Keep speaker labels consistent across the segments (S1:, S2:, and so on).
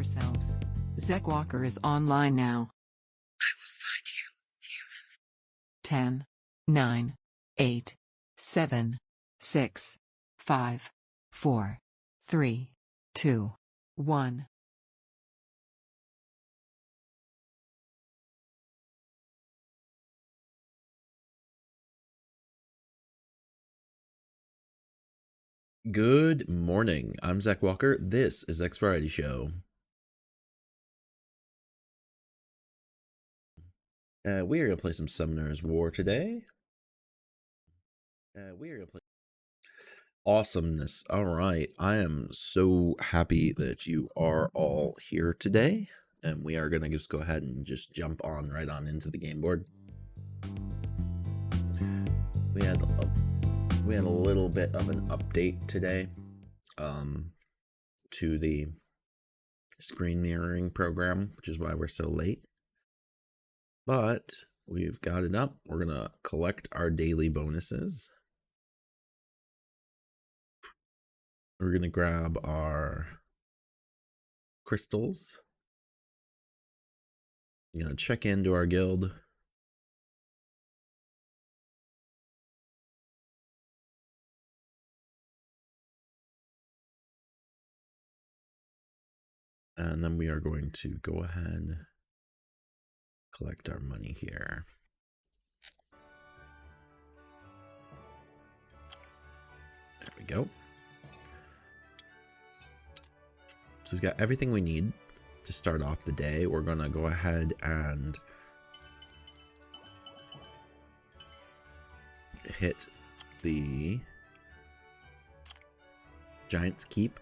S1: yourselves. Zek Walker is online now. I will find you, human. 10, 9, 8, 7, 6, 5, 4, 3, 2, 1.
S2: Good morning. I'm Zach Walker. This is Zach's Variety Show. We are going to play some Summoner's War today. Awesomeness. All right. I am so happy that you are all here today. And we are going to just go ahead and just jump on right on into the game board. We had a little bit of an update today to the screen mirroring program, which is why we're so late. But we've got it up. We're going to collect our daily bonuses. We're going to grab our crystals. I'm going to check into our guild. And then we are going to go ahead and collect our money here. There we go. So we've got everything we need to start off the day. We're going to go ahead and hit the Giant's Keep.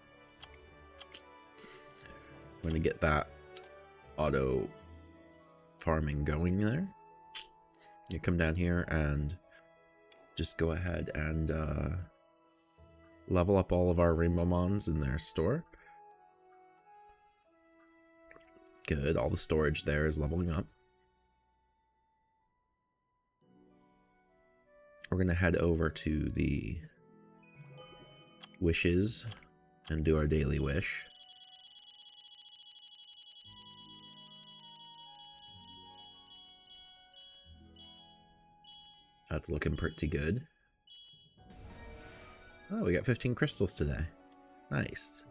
S2: I'm going to get that auto farming going there. You come down here and just go ahead and level up all of our Rainbow Mons in their store. Good, all the storage there is leveling up. We're going to head over to the wishes and do our daily wish. That's looking pretty good. Oh, we got 15 crystals today. Nice.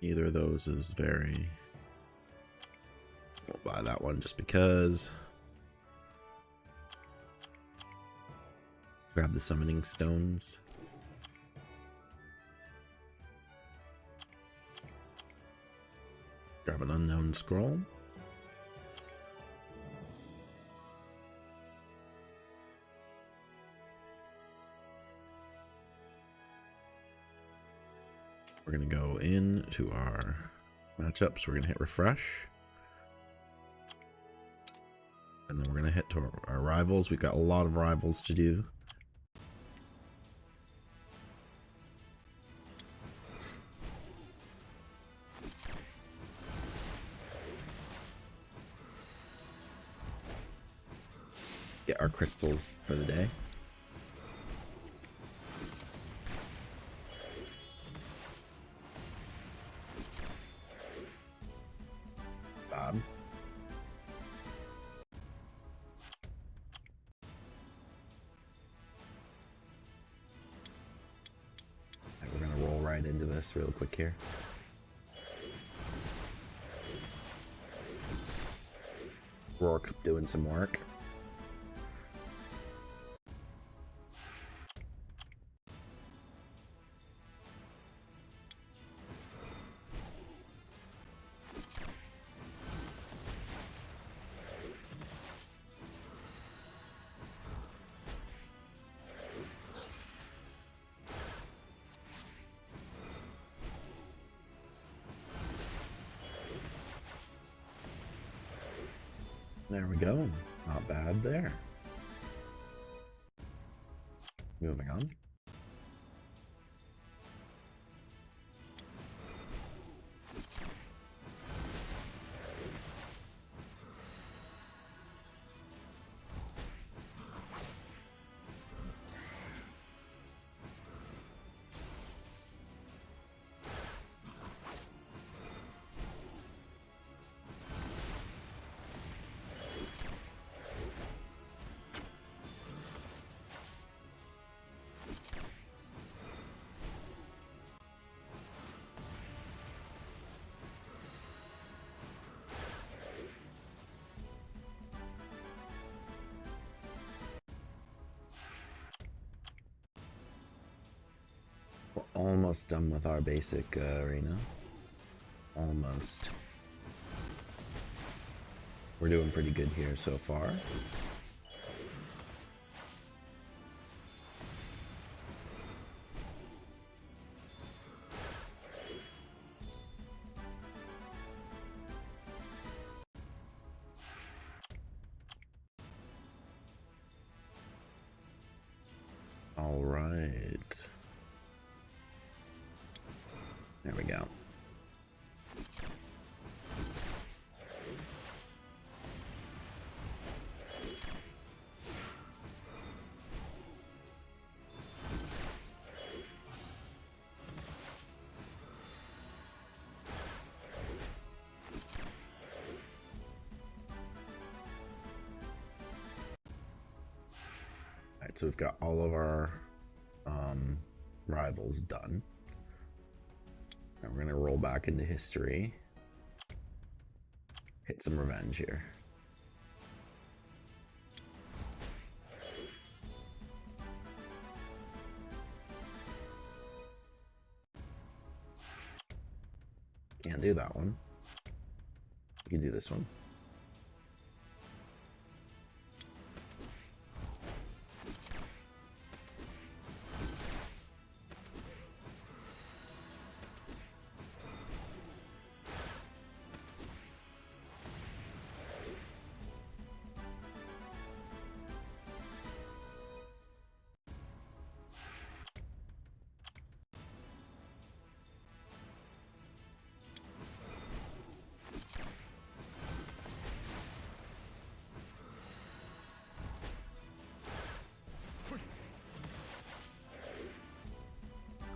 S2: Neither of those is very... Won't buy that one just because. Grab the summoning stones. Grab an unknown scroll. We're going to go into our matchups. We're going to hit refresh. And then we're going to hit to our rivals. We've got a lot of rivals to do. Get our crystals for the day. Bob. And we're gonna roll right into this real quick here. Rourke doing some work. There we go. Not bad there. Moving on. almost done with our basic arena. Almost. We're doing pretty good here so far. All right. There we go. So we've got all of our rivals done. And we're gonna roll back into history. Hit some revenge here. Can't do that one. We can do this one.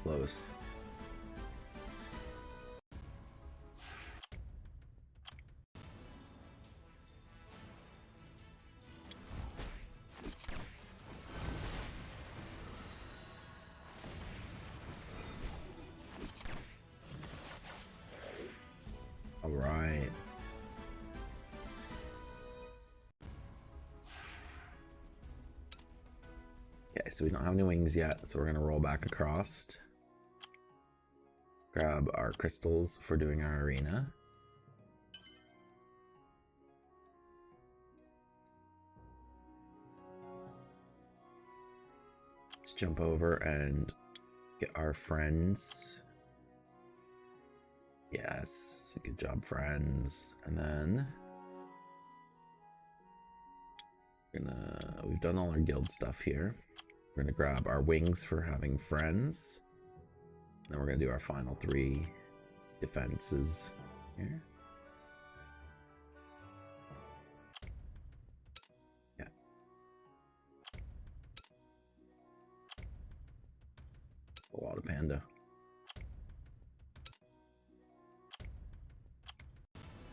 S2: Close. All right. Okay, so we don't have any wings yet, so we're gonna roll back across. Grab our crystals for doing our arena. Let's jump over and get our friends. Yes, good job, friends. And then we've done all our guild stuff here. We're gonna grab our wings for having friends. Then we're gonna do our final 3 defenses here. Yeah. A lot of panda.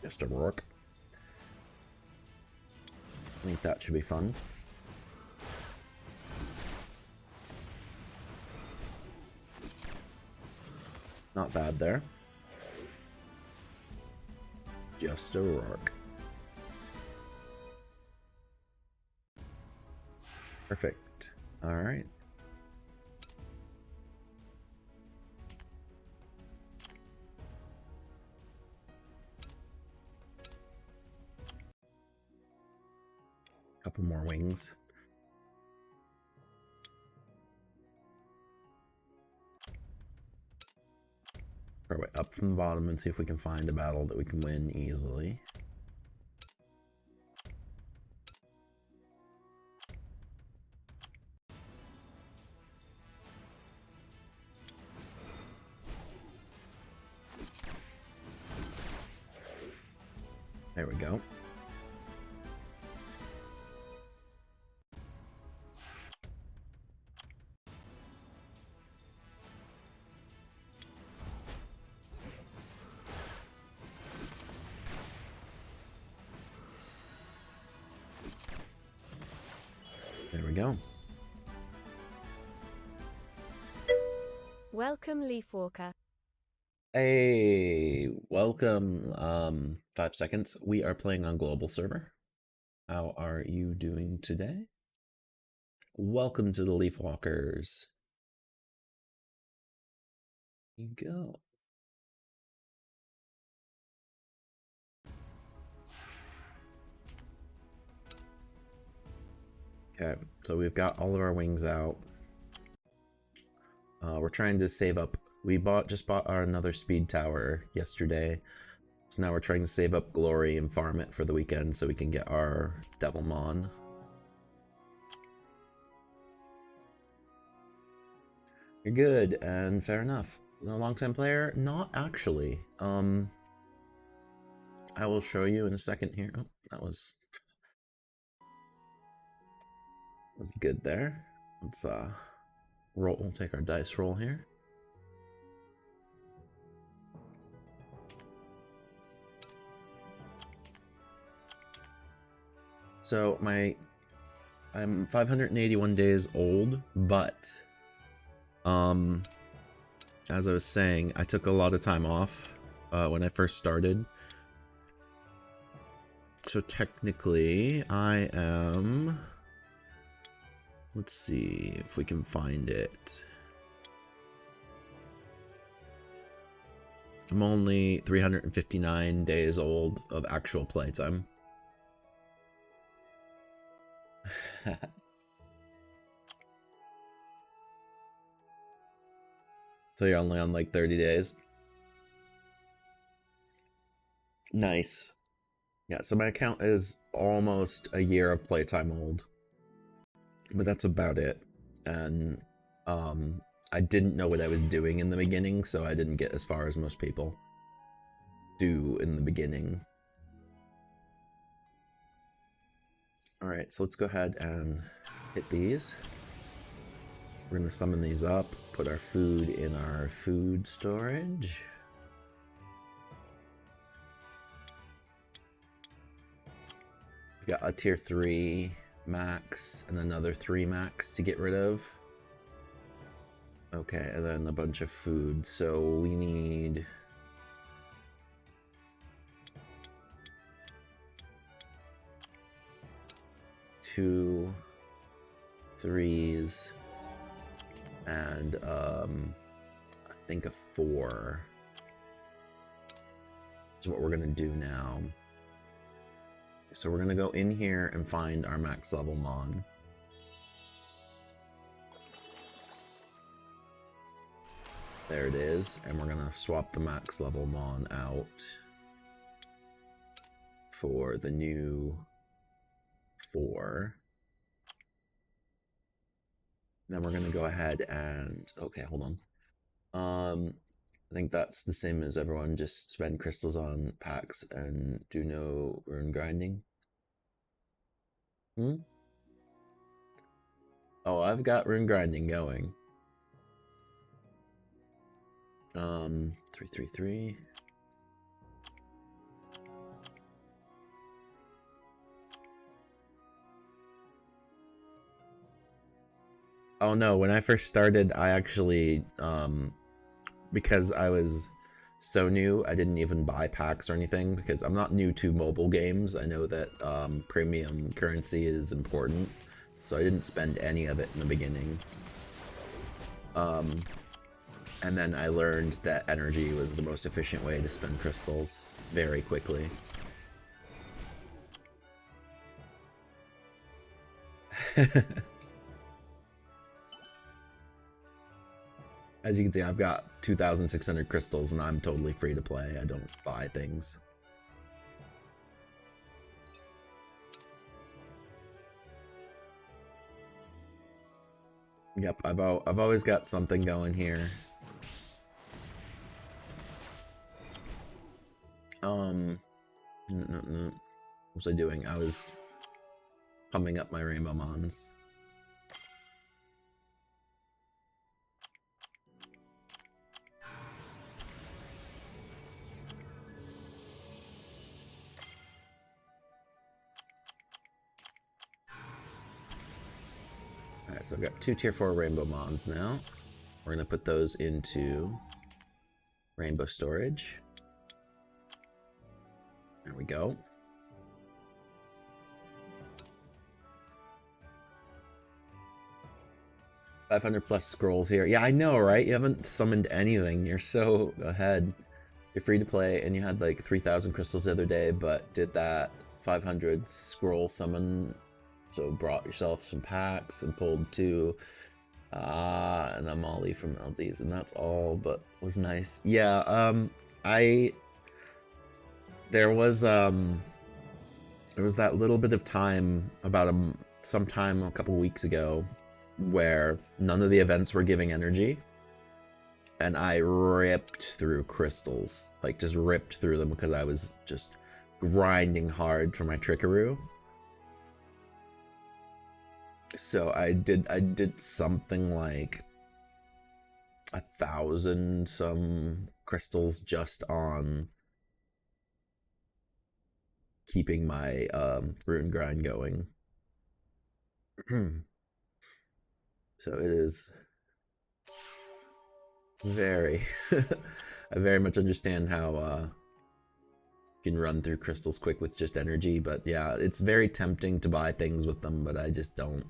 S2: Just a rook. I think that should be fun. Not bad there. Just a rook. Perfect. All right. Couple more wings. Our way up from the bottom and see if we can find a battle that we can win easily. There we go. There we go.
S3: Welcome, Leafwalker.
S2: Hey, welcome. 5 seconds. We are playing on global server. How are you doing today? Welcome to the Leafwalkers. There you go. Okay, so we've got all of our wings out. We're trying to save up. We just bought our another speed tower yesterday. So now we're trying to save up glory and farm it for the weekend so we can get our Devilmon. You're good, and fair enough. A long-time player? Not actually. I will show you in a second here. Oh, that was good there. Let's roll. We'll take our dice roll here. So I'm 581 days old, but as I was saying, I took a lot of time off when I first started. So technically, I am. Let's see if we can find it. I'm only 359 days old of actual playtime. So you're only on like 30 days. Nice. Yeah, so my account is almost a year of playtime old. But that's about it. And I didn't know what I was doing in the beginning, so I didn't get as far as most people do in the beginning. Alright, so let's go ahead and hit these. We're going to summon these up, put our food in our food storage. We've got a tier 3 max and another 3 max to get rid of. Okay, and then a bunch of food. So we need... two 3s and I think a 4 is what we're gonna do now. So we're gonna go in here and find our max level mon. There it is, and we're gonna swap the max level mon out for the new 4. Then we're gonna go ahead and okay, hold on. I think that's the same as everyone. Just spend crystals on packs and do no rune grinding. Oh, I've got rune grinding going. 333. Oh no, when I first started, I actually, because I was so new, I didn't even buy packs or anything, because I'm not new to mobile games. I know that premium currency is important, so I didn't spend any of it in the beginning. And then I learned that energy was the most efficient way to spend crystals very quickly. As you can see, I've got 2,600 crystals and I'm totally free to play. I don't buy things. Yep, I've always got something going here. No. What was I doing? I was pumping up my rainbow mons. Alright, so I've got 2 tier 4 rainbow mons now. We're gonna put those into rainbow storage. There we go. 500 plus scrolls here. Yeah, I know, right? You haven't summoned anything. You're so ahead. You're free to play, and you had like 3,000 crystals the other day, but did that 500 scroll summon. So brought yourself some packs and pulled 2. And a Molly from LDs, and that's all, but was nice. Yeah, there was that little bit of time about sometime a couple weeks ago where none of the events were giving energy, and I ripped through crystals, like just ripped through them because I was just grinding hard for my Trickaroo. So I did something like 1,000 some crystals just on keeping my rune grind going. So it is very I very much understand how you can run through crystals quick with just energy, but yeah, it's very tempting to buy things with them, but I just don't.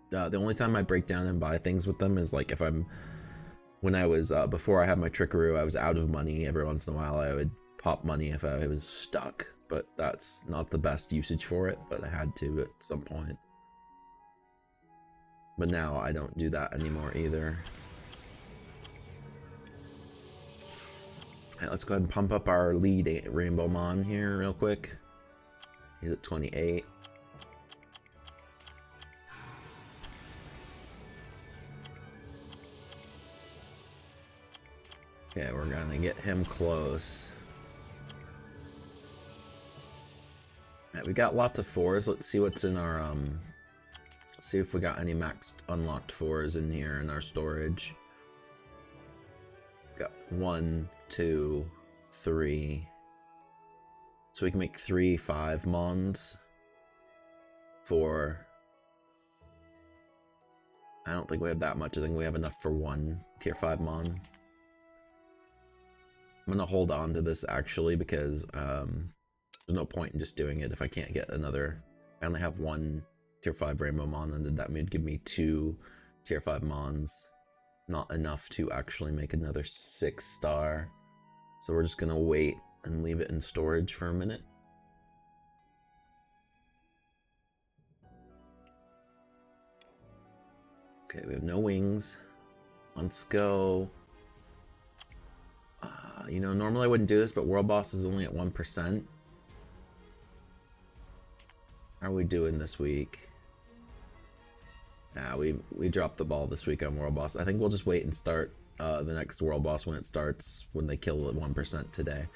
S2: The only time I break down and buy things with them is like if when I was before I had my Trickaroo, I was out of money. Every once in a while I would pop money if I was stuck, but that's not the best usage for it, but I had to at some point. But now I don't do that anymore either. Right, let's go ahead and pump up our lead Rainbow Mon here real quick. He's at 28. Okay, we're gonna get him close. Right, we got lots of 4s. Let's see what's in our let's see if we got any maxed unlocked 4s in here in our storage. Got 1, 2, 3. So we can make 3 5 Mons. 4. I don't think we have that much. I think we have enough for 1 tier 5 Mon. I'm gonna hold on to this actually because there's no point in just doing it if I can't get another. I only have 1 tier 5 Rainbow Mon, and that would give me 2 tier 5 Mons. Not enough to actually make another 6-star. So we're just gonna wait and leave it in storage for a minute. Okay, we have no wings. Let's go. You know, normally I wouldn't do this, but World Boss is only at 1%. How are we doing this week? Nah, we dropped the ball this week on World Boss. I think we'll just wait and start the next World Boss when it starts, when they kill at 1% today.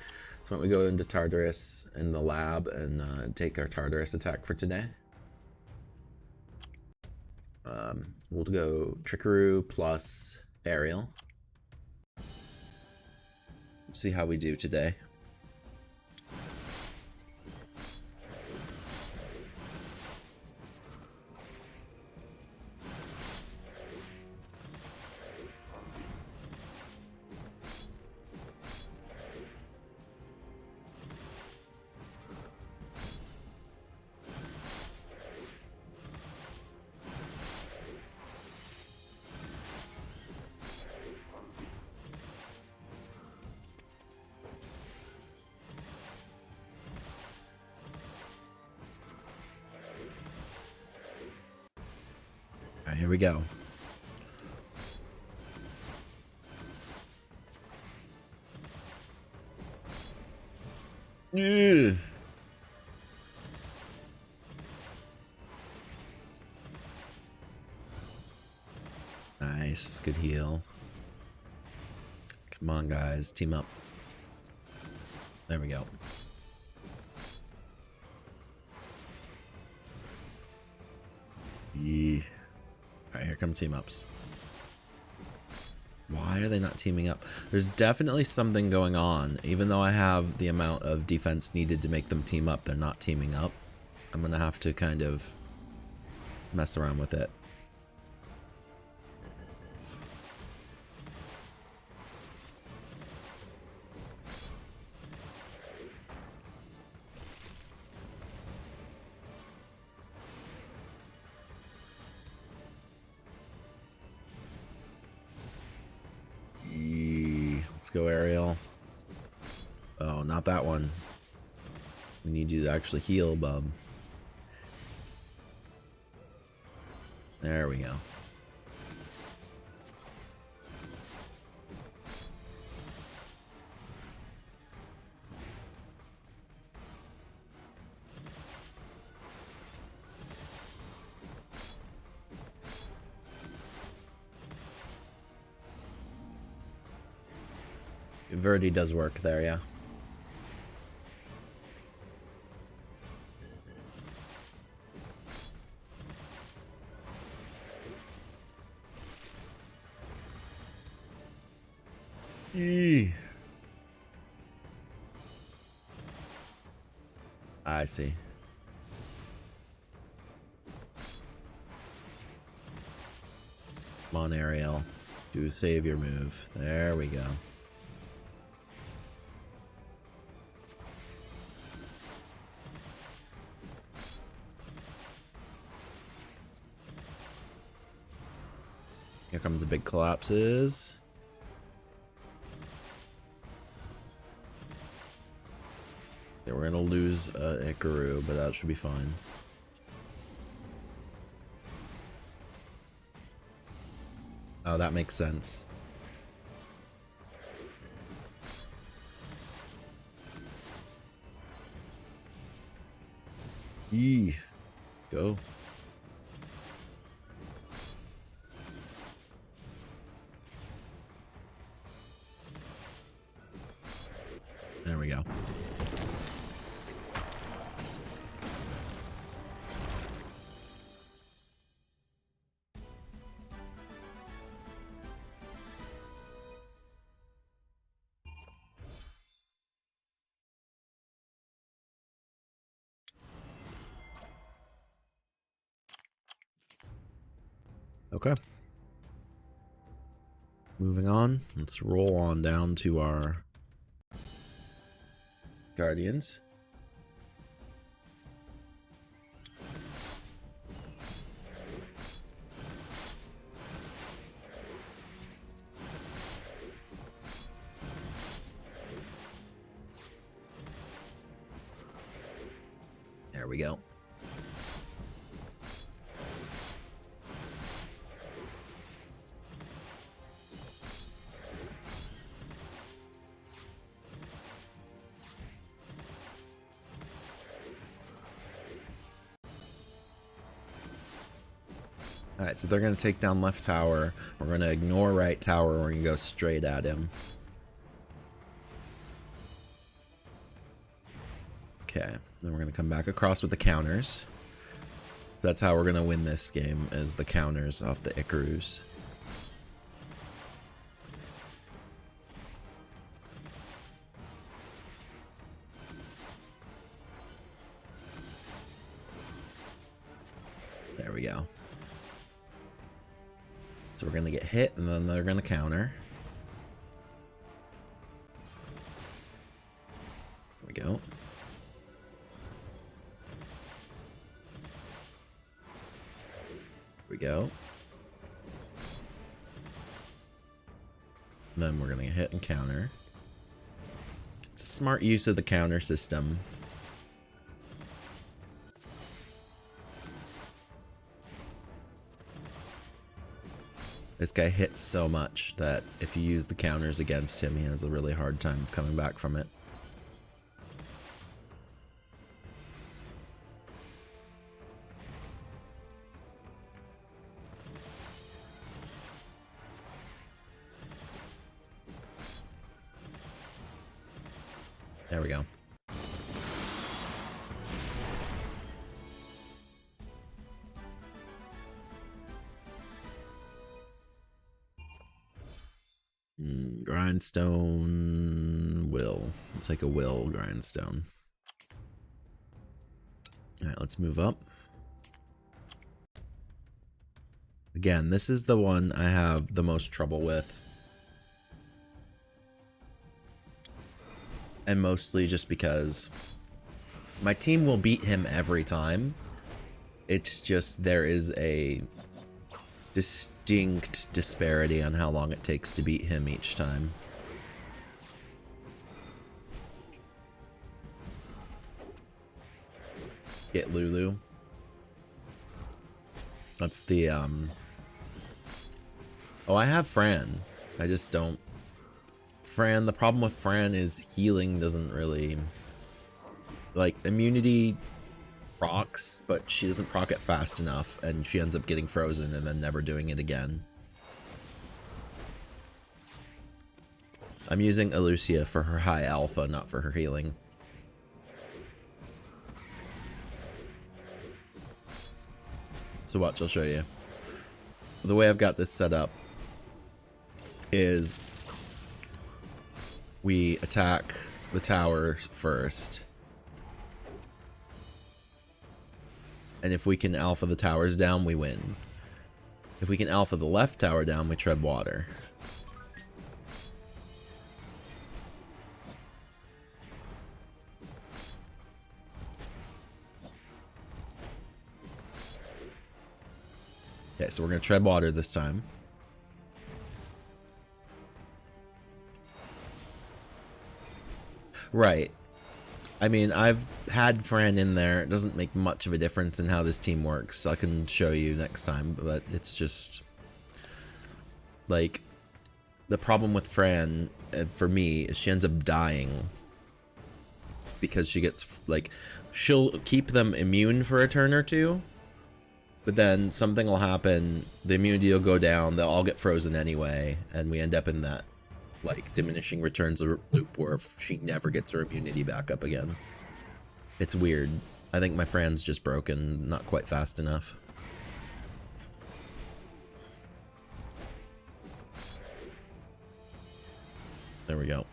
S2: So why don't we go into Tartarus in the lab and take our Tartarus attack for today. We'll go Trickaroo plus Aerial. See how we do today. Here we go. Ugh. Nice, good heal. Come on, guys, team up. There we go. Yeah. Alright, here come team ups. Why are they not teaming up? There's definitely something going on. Even though I have the amount of defense needed to make them team up, they're not teaming up. I'm gonna have to kind of mess around with it. Let's go, Ariel. Oh, not that one. We need you to actually heal, bub. There we go. Verdi does work there, yeah. I see. Come on, Ariel. Do save your move. There we go. Here comes the big collapses. Yeah, we're gonna lose Ikaru, but that should be fine. Oh, that makes sense. Yee. Go. There we go. Okay. Moving on. Let's roll on down to our Guardians. There we go. Alright, so they're going to take down left tower. We're going to ignore right tower. We're going to go straight at him. Okay, then we're going to come back across with the counters. That's how we're going to win this game, is the counters off the Icarus. There we go. So we're going to get hit, and then they're going to counter. There we go. There we go. And then we're going to get hit and counter. It's a smart use of the counter system. This guy hits so much that if you use the counters against him, he has a really hard time of coming back from it. There we go. Grindstone will. We'll take a will grindstone. Alright, let's move up. Again, this is the one I have the most trouble with. And mostly just because my team will beat him every time. It's just there is a distinct disparity on how long it takes to beat him each time. get Lulu. That's the, Oh, I have Fran. I just don't... Fran, the problem with Fran is healing doesn't really... Like, immunity procs, but she doesn't proc it fast enough, and she ends up getting frozen and then never doing it again. I'm using Elucia for her high alpha, not for her healing. So watch, I'll show you. The way I've got this set up is we attack the tower first. And if we can alpha the towers down, we win. If we can alpha the left tower down, we tread water. Okay, so we're going to tread water this time. Right. I mean, I've had Fran in there. It doesn't make much of a difference in how this team works. I can show you next time, but it's just... Like, the problem with Fran, for me, is she ends up dying. Because she gets, like, she'll keep them immune for a turn or two. But then something will happen, the immunity will go down, they'll all get frozen anyway, and we end up in that, like, diminishing returns loop where she never gets her immunity back up again. It's weird. I think my Fran's just broken, not quite fast enough. There we go.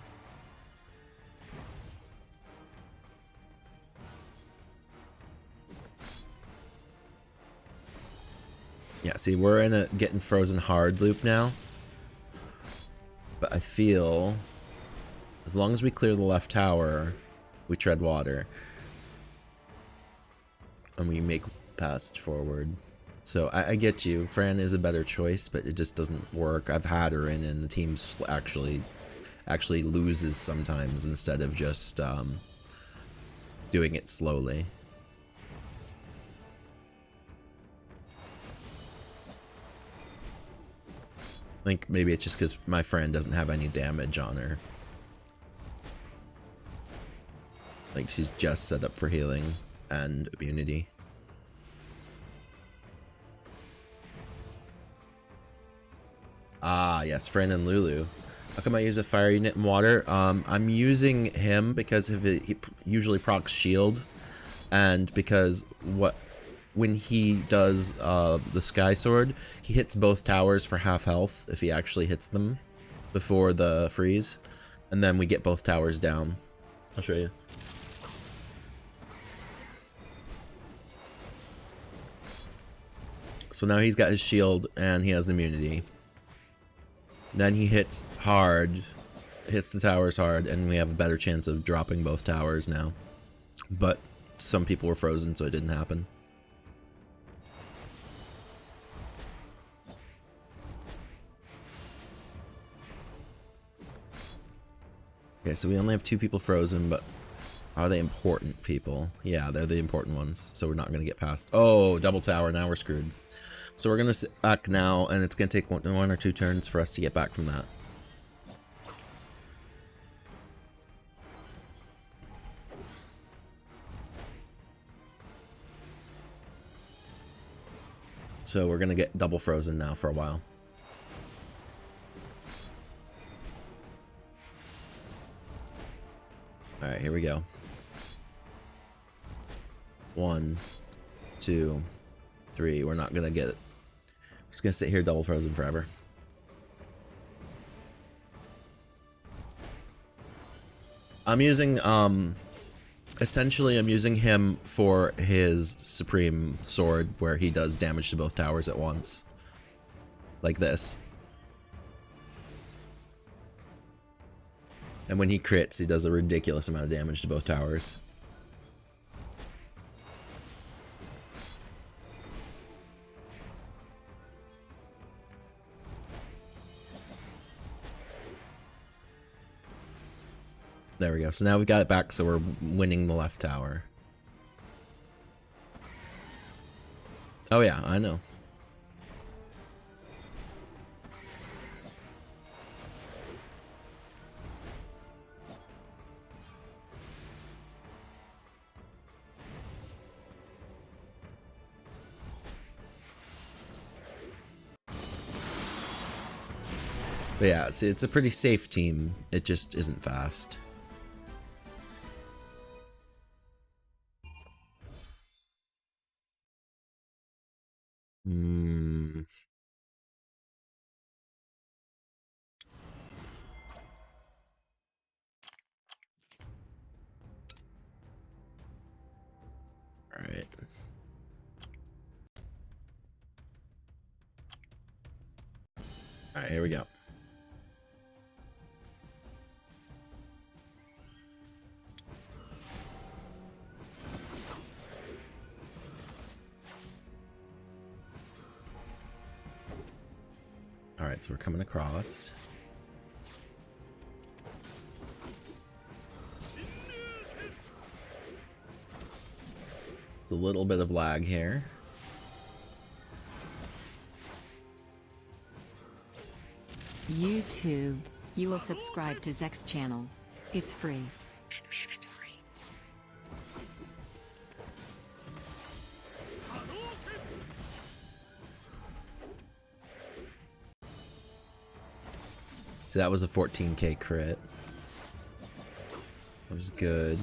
S2: Yeah, see, we're in a getting frozen hard loop now. But I feel as long as we clear the left tower, we tread water. And we make past forward. So I get you. Fran is a better choice, but it just doesn't work. I've had her in and the team actually loses sometimes instead of just doing it slowly. I think maybe it's just because my friend doesn't have any damage on her. Like, she's just set up for healing and immunity. Ah, yes, Fran and Lulu. How come I use a fire unit in water? I'm using him because of he usually procs shield, and because when he does the Sky Sword, he hits both towers for half health if he actually hits them before the freeze, and then we get both towers down. I'll show you. So now he's got his shield and he has immunity. Then he hits hard, hits the towers hard, and we have a better chance of dropping both towers now. But some people were frozen, so it didn't happen. Okay, so we only have 2 people frozen, but are they important people? Yeah, they're the important ones, so we're not going to get past. Oh, double tower, now we're screwed. So we're going to sit back now, and it's going to take one or 2 turns for us to get back from that. So we're going to get double frozen now for a while. Alright, here we go. 1, 2, 3. We're not gonna get it. Just gonna sit here double frozen forever. I'm using, essentially I'm using him for his Supreme Sword, where he does damage to both towers at once. Like this. And when he crits, he does a ridiculous amount of damage to both towers. There we go. So now we've got it back, so we're winning the left tower. Oh yeah, I know. But yeah, see, it's a pretty safe team. It just isn't fast. Hmm. All right. All right, here we go. All right, so we're coming across. It's a little bit of lag here.
S1: YouTube. You will subscribe to Zek's channel. It's free and mandatory.
S2: So that was a 14k crit. That was good.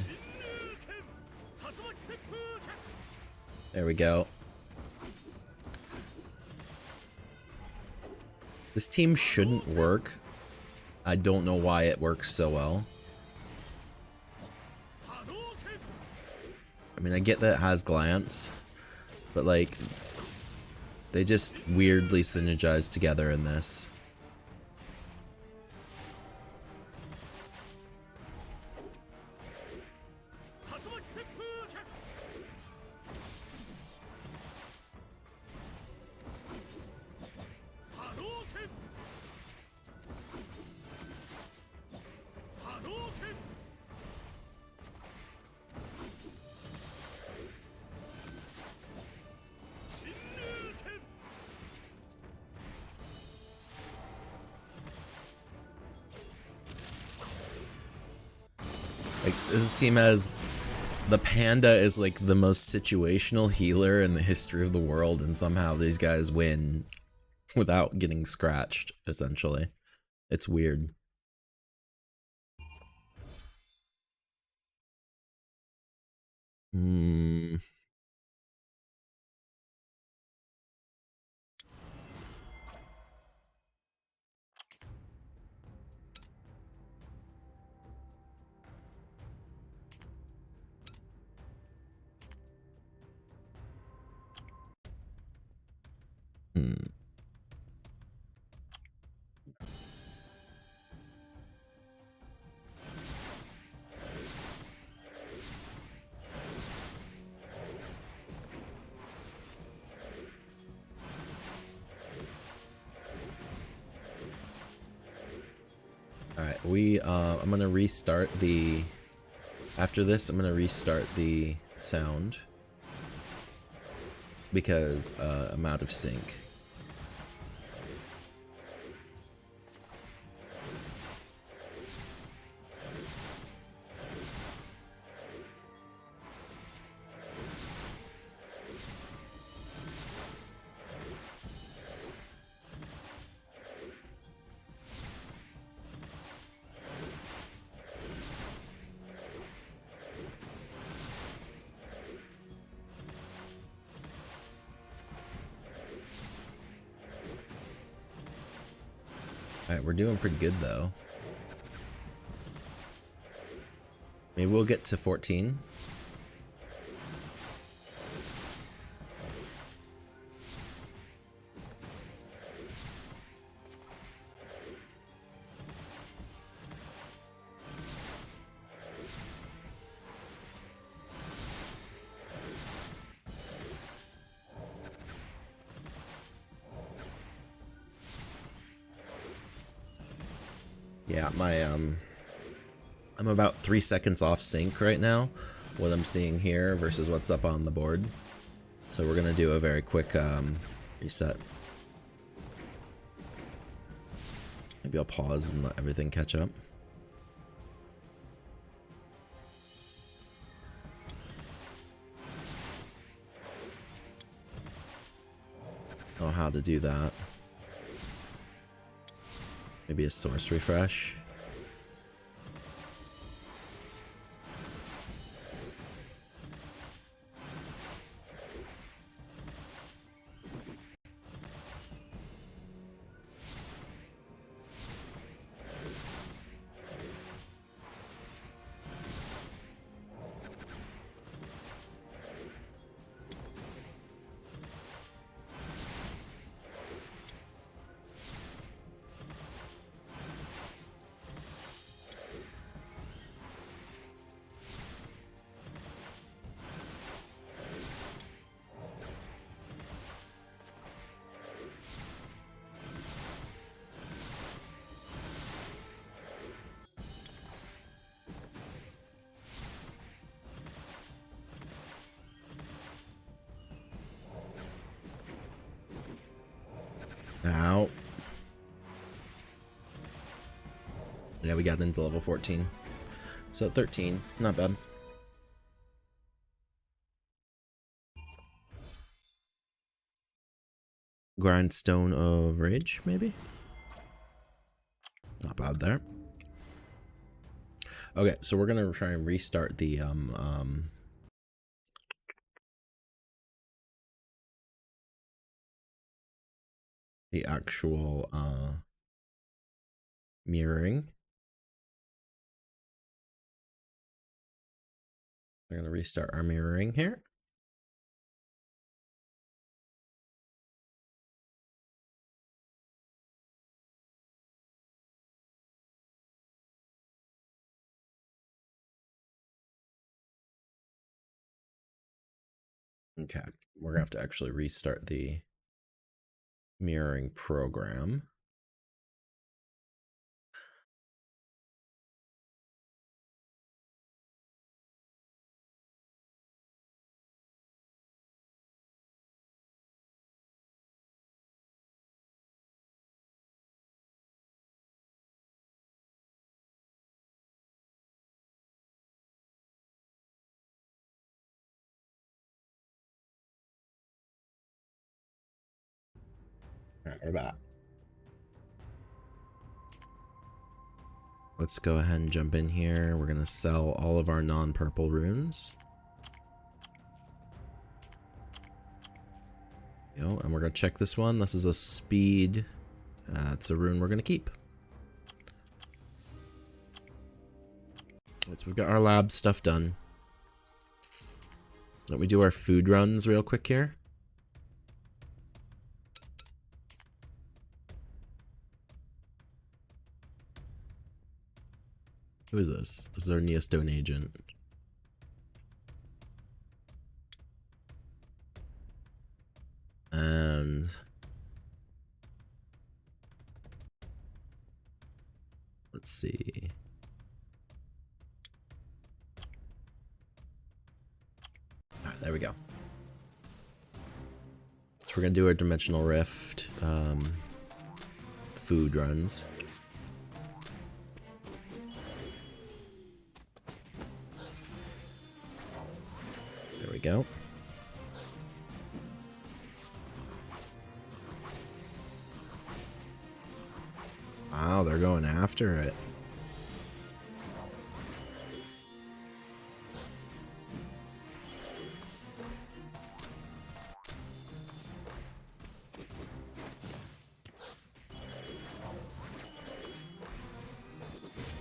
S2: There we go. This team shouldn't work. I don't know why it works so well. I mean, I get that it has glance, but like, they just weirdly synergize together in this. Like, this team has... The Panda is like the most situational healer in the history of the world, and somehow these guys win without getting scratched, essentially. It's weird. Hmm. Alright, I'm gonna restart the... After this, I'm gonna restart the sound. Because, I'm out of sync. Alright, we're doing pretty good though. Maybe we'll get to 14. Yeah, I'm about 3 seconds off sync right now, what I'm seeing here versus what's up on the board. So we're gonna do a very quick reset. Maybe I'll pause and let everything catch up. Know how to do that. Maybe a source refresh. Ow. Yeah, we got into level 14. So 13, not bad. Grindstone of Rage, maybe? Not bad there. Okay, so we're gonna try and restart the actual mirroring. We're gonna restart our mirroring here. Okay, we're gonna have to actually restart the mirroring program. Alright, we're back. Let's go ahead and jump in here. We're gonna sell all of our non-purple runes. And we're gonna check this one. This is a speed. It's a rune we're gonna keep. So we've got our lab stuff done. Let me do our food runs real quick here. Who is this? This is our Neostone agent. And let's see. Alright, there we go. So we're gonna do our Dimensional Rift food runs. There we go. Wow, they're going after it.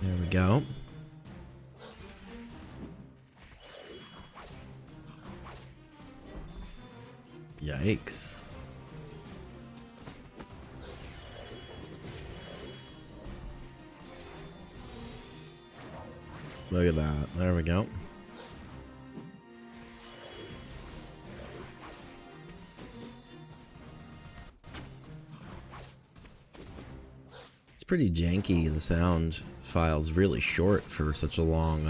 S2: There we go. Yikes. Look at that. There we go. It's pretty janky. The sound file's really short for such a long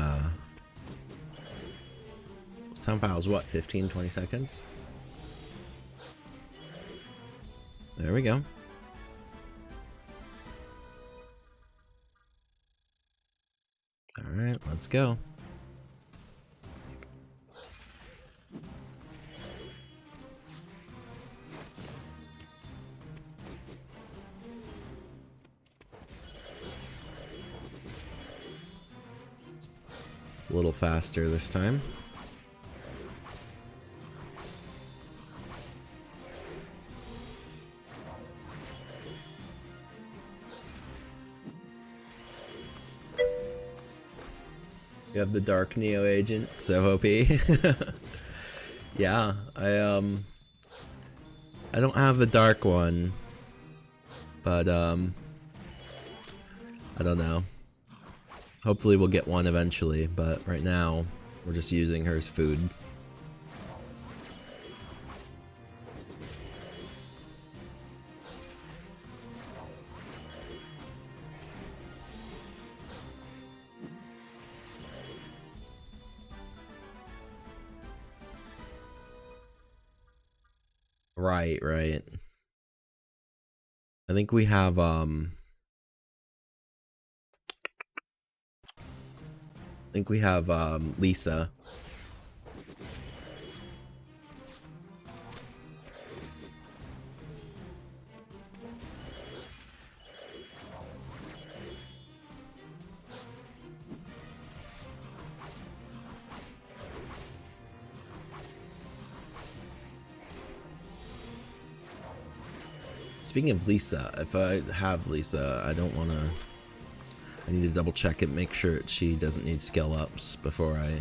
S2: sound file's what, 15-20 seconds? There we go. Alright, let's go. It's a little faster this time. You have the Dark Neo agent, so OP. Yeah, I don't have the dark one, but I don't know. Hopefully we'll get one eventually, but right now we're just using her as food. Right, right. I think we have Lisa. Speaking of Lisa, if I have Lisa, I don't want to... I need to double check it, make sure she doesn't need skill ups before I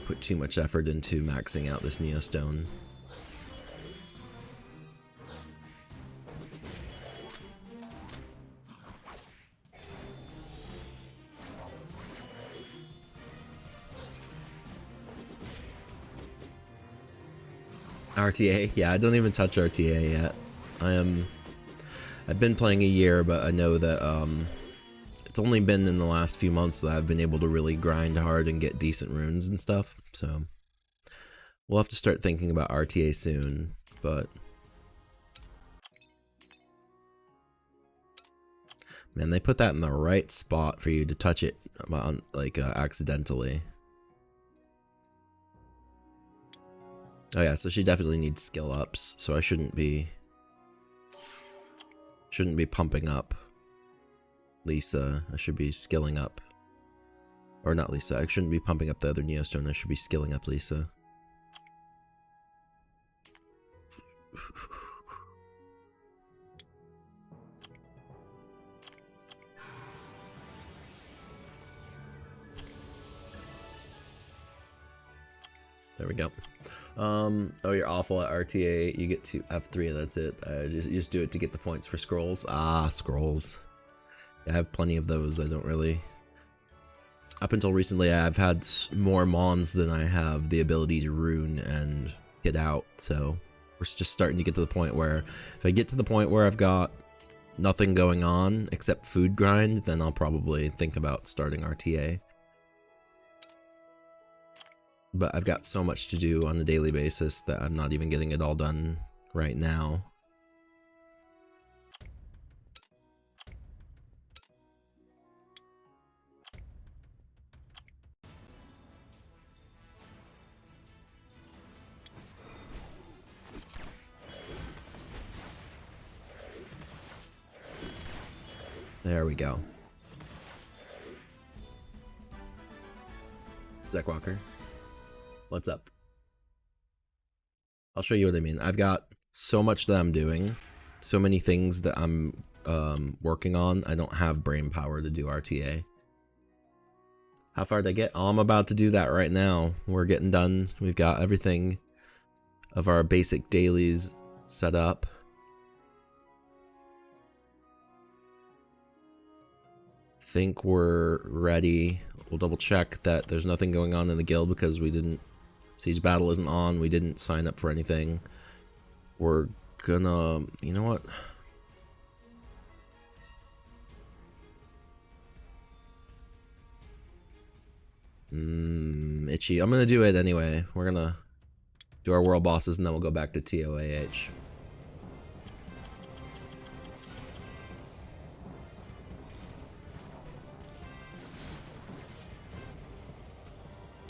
S2: put too much effort into maxing out this Neostone. RTA? Yeah, I don't even touch RTA yet. I've been playing a year, but I know that it's only been in the last few months that I've been able to really grind hard and get decent runes and stuff, so we'll have to start thinking about RTA soon, but man, they put that in the right spot for you to touch it on, like, accidentally. Oh yeah, so she definitely needs skill ups, so I shouldn't be pumping up Lisa. I should be skilling up. Or not Lisa, I shouldn't be pumping up the other Neostone, I should be skilling up Lisa. There we go. Oh, you're awful at RTA. You get to F3 and that's it. You just do it to get the points for scrolls. Ah, scrolls. Yeah, I have plenty of those. I don't really... Up until recently, I've had more Mons than I have the ability to rune and get out, so we're just starting to get to the point where if I get to the point where I've got nothing going on except food grind, then I'll probably think about starting RTA. But I've got so much to do on a daily basis that I'm not even getting it all done right now. There we go. Zach Walker. What's up? I'll show you what I mean. I've got so much that I'm doing, so many things that I'm working on. I don't have brain power to do RTA. How far did I get? Oh, I'm about to do that right now. We're getting done. We've got everything of our basic dailies set up. Think we're ready. We'll double check that there's nothing going on in the guild because we didn't... Siege Battle isn't on, we didn't sign up for anything. We're gonna... You know what? Itchy. I'm gonna do it anyway. We're gonna do our world bosses and then we'll go back to TOAH.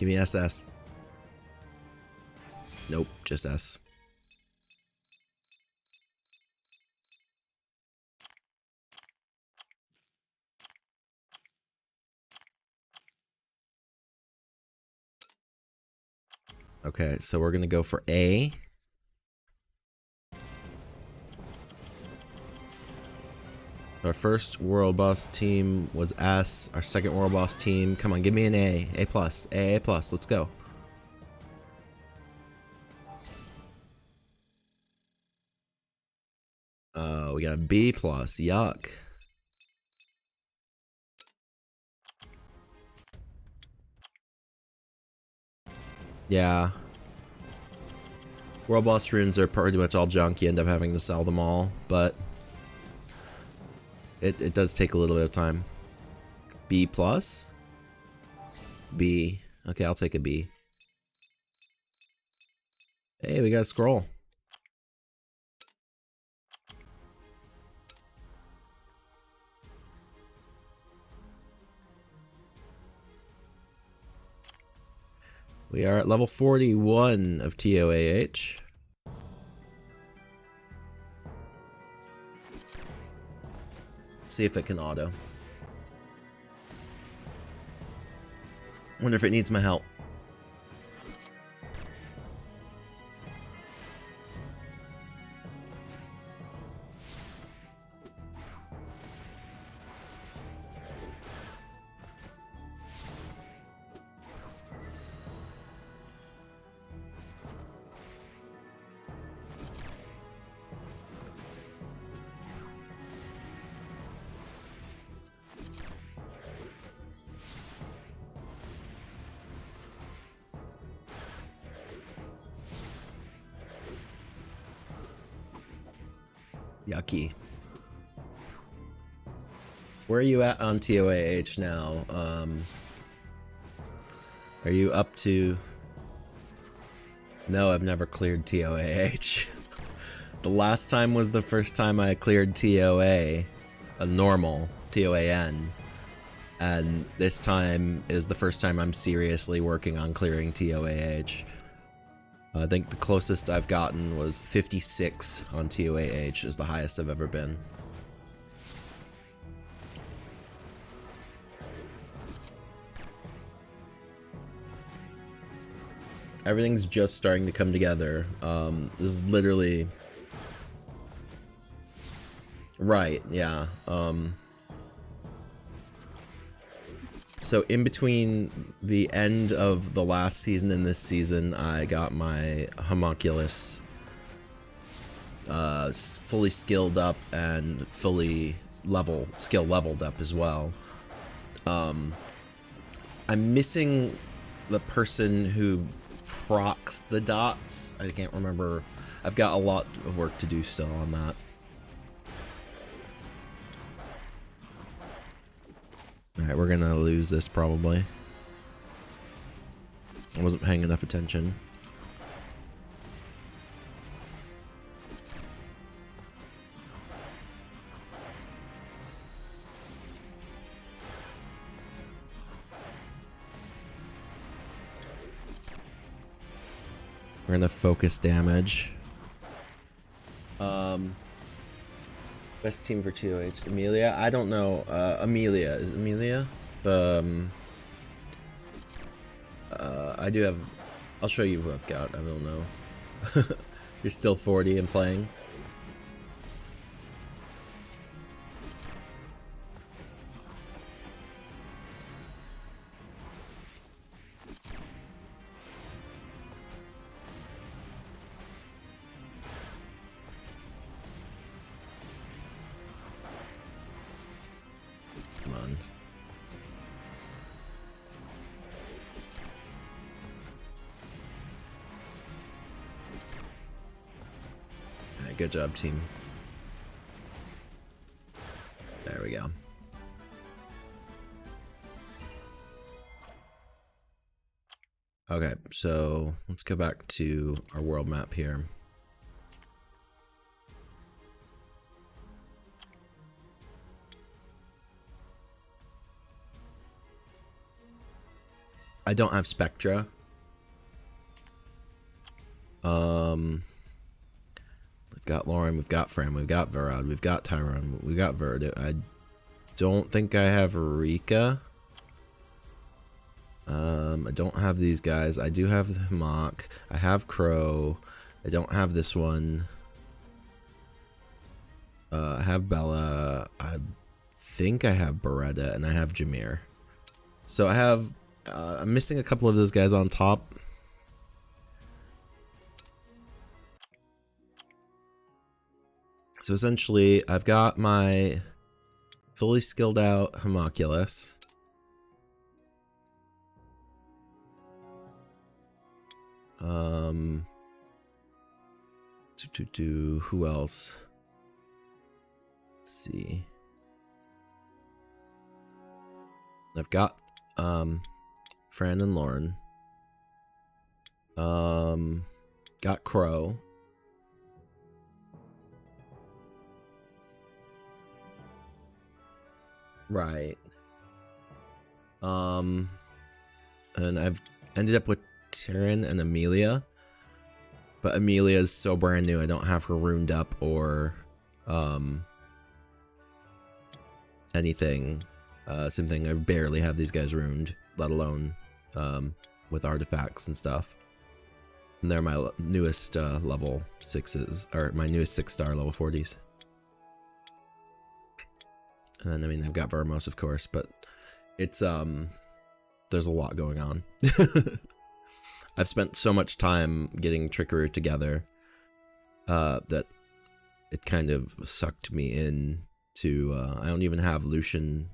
S2: Give me SS. Nope, just S. Okay, so we're gonna go for A. Our first world boss team was S. Our second world boss team, come on, give me an A. A plus, A plus, let's go. We got a B plus, yuck. Yeah. World boss runes are pretty much all junk, you end up having to sell them all, but it does take a little bit of time. B plus? B. Okay, I'll take a B. Hey, we got a scroll. We are at level 41 of TOAH. Let's see if it can auto. Wonder if it needs my help. Yucky. Where are you at on TOAH now? Are you up to... No, I've never cleared TOAH. The last time was the first time I cleared TOA, a normal, TOAN. And this time is the first time I'm seriously working on clearing TOAH. I think the closest I've gotten was 56 on TOAH, is the highest I've ever been. Everything's just starting to come together. This is literally... Right, yeah. So in between the end of the last season and this season, I got my homunculus fully skilled up and fully skill leveled up as well. I'm missing the person who procs the dots. I can't remember. I've got a lot of work to do still on that. Alright, we're gonna lose this probably. I wasn't paying enough attention. We're gonna focus damage. Best team for TOH. Amelia? I don't know. Amelia. Is Amelia? The, I do have... I'll show you who I've got. I don't know. You're still 40 and playing? Come on. Alright, good job, team. There we go. Okay, so let's go back to our world map here. I don't have Spectra. We've got Lauren, we've got Fran, we've got Varad, we've got Tyrone, we've got Verd. I don't think I have Rika. I don't have these guys. I do have the Mock. I have Crow. I don't have this one. I have Bella. I think I have Beretta, and I have Jameer. So I have, I'm missing a couple of those guys on top. So essentially, I've got my fully skilled out Homunculus. Who else? Let's see. I've got Fran and Lauren. Got Crow. Right. And I've ended up with Tyrion and Amelia. But Amelia is so brand new, I don't have her runed up or anything. Same thing, I barely have these guys ruined, let alone with artifacts and stuff. And they're my newest level 6s, or my newest 6-star level 40s. And then, I mean, I've got Vermos, of course, but it's, there's a lot going on. I've spent so much time getting Trickery together that it kind of sucked me in to, I don't even have Lucian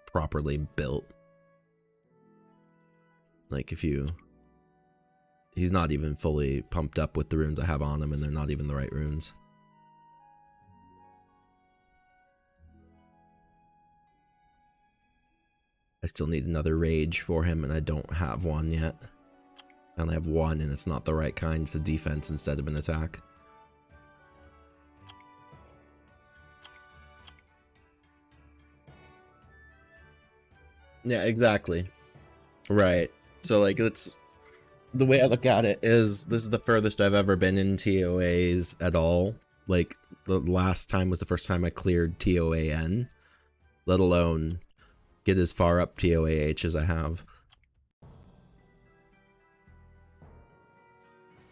S2: properly built. Like, he's not even fully pumped up with the runes I have on him, and they're not even the right runes. I still need another rage for him, and I don't have one yet. I only have one, and it's not the right kind. It's a defense instead of an attack. Yeah, exactly. Right. So, like, it's... The way I look at it is, this is the furthest I've ever been in TOAs at all. Like, the last time was the first time I cleared TOAN, let alone get as far up TOAH as I have.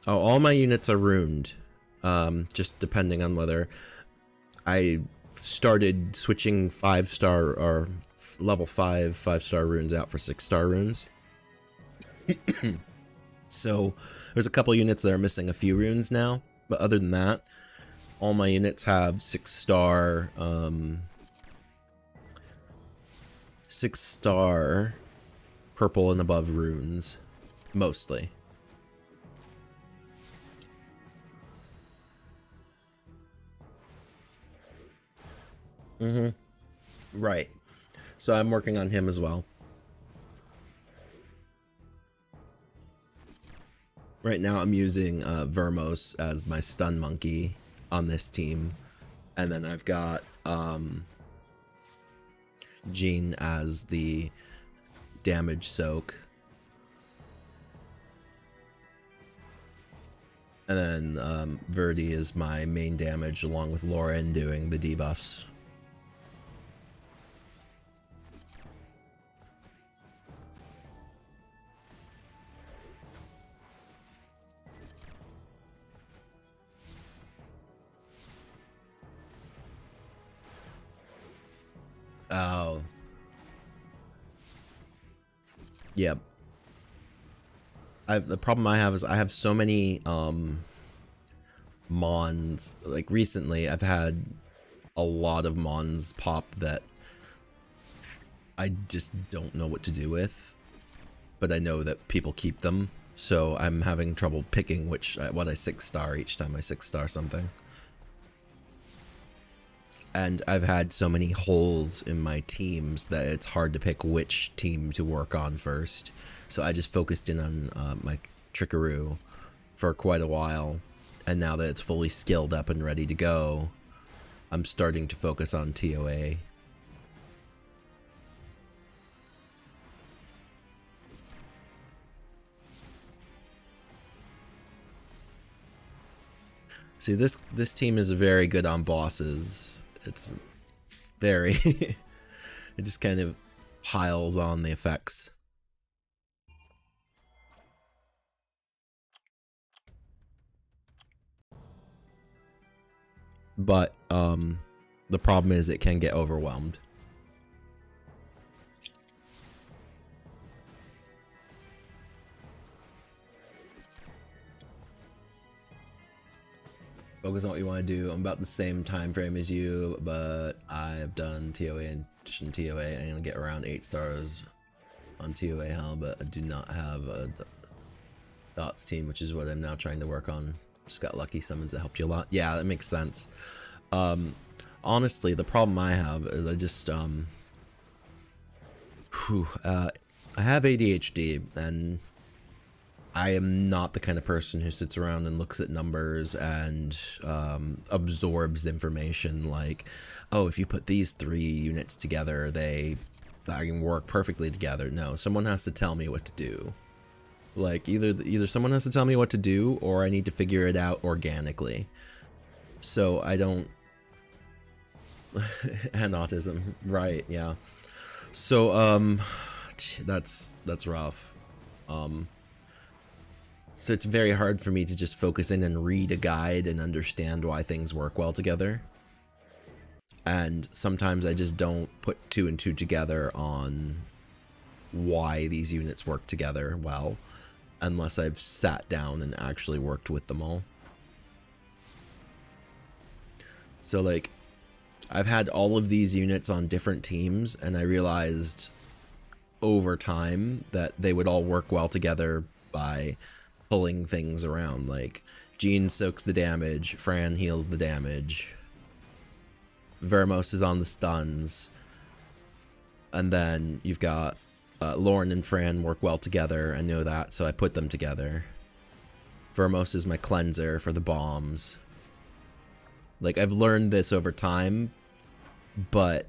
S2: Oh, all my units are ruined, just depending on whether I started switching 5-star or level 5-star runes out for 6-star runes. So there's a couple units that are missing a few runes now, but other than that, all my units have 6-star, 6-star purple and above runes, mostly. Right. So I'm working on him as well. Right now I'm using Vermos as my stun monkey on this team. And then I've got Jean as the damage soak. And then Verdi is my main damage along with Lauren doing the debuffs. Oh. Yep. The problem I have is I have so many Mons. Like recently I've had a lot of Mons pop that I just don't know what to do with. But I know that people keep them, so I'm having trouble picking what I 6-star each time I 6-star something. And I've had so many holes in my teams that it's hard to pick which team to work on first. So I just focused in on my Trickaroo for quite a while. And now that it's fully skilled up and ready to go, I'm starting to focus on TOA. See, this team is very good on bosses. It's very... it just kind of piles on the effects. But, the problem is it can get overwhelmed. Focus on what you want to do. I'm about the same time frame as you, but I've done TOA and TOA. I'm gonna get around 8 stars on TOA hell, but I do not have a dots team, which is what I'm now trying to work on. Just got lucky summons that helped you a lot. Yeah, that makes sense. Honestly, the problem I have is I just I have ADHD, and I am not the kind of person who sits around and looks at numbers and absorbs information like, oh, if you put these 3 units together, they can work perfectly together. No, someone has to tell me what to do. Like, either someone has to tell me what to do, or I need to figure it out organically. So I don't... and autism, right, yeah. So, that's rough. So it's very hard for me to just focus in and read a guide and understand why things work well together. And sometimes I just don't put 2 and 2 together on why these units work together well, unless I've sat down and actually worked with them all. So like, I've had all of these units on different teams, and I realized over time that they would all work well together by pulling things around. Like, Jean soaks the damage, Fran heals the damage, Vermos is on the stuns, and then you've got Lauren and Fran work well together. I know that, so I put them together. Vermos is my cleanser for the bombs. Like, I've learned this over time, but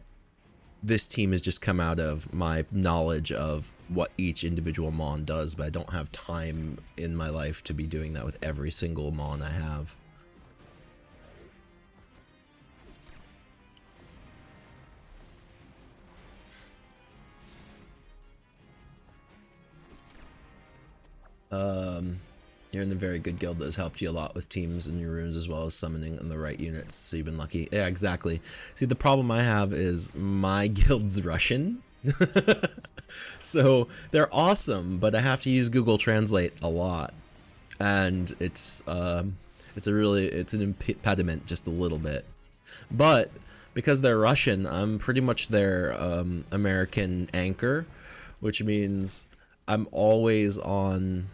S2: this team has just come out of my knowledge of what each individual Mon does, but I don't have time in my life to be doing that with every single Mon I have. You're in a very good guild that has helped you a lot with teams and your runes, as well as summoning in the right units, so you've been lucky. Yeah, exactly. See, the problem I have is my guild's Russian. So they're awesome, but I have to use Google Translate a lot. And it's an impediment just a little bit. But because they're Russian, I'm pretty much their American anchor, which means I'm always on.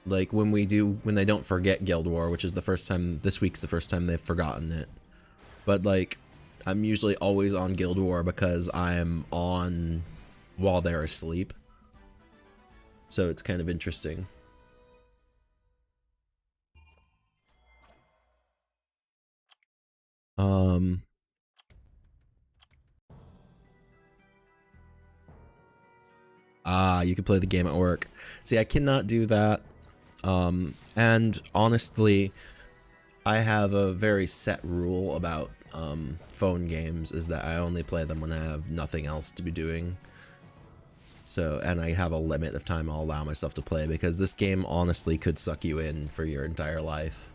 S2: Like, when they don't forget Guild War, which is this week's the first time they've forgotten it. But, like, I'm usually always on Guild War because I'm on while they're asleep. So it's kind of interesting. You can play the game at work. See, I cannot do that. And honestly, I have a very set rule about phone games, is that I only play them when I have nothing else to be doing. So, and I have a limit of time I'll allow myself to play, because this game honestly could suck you in for your entire life.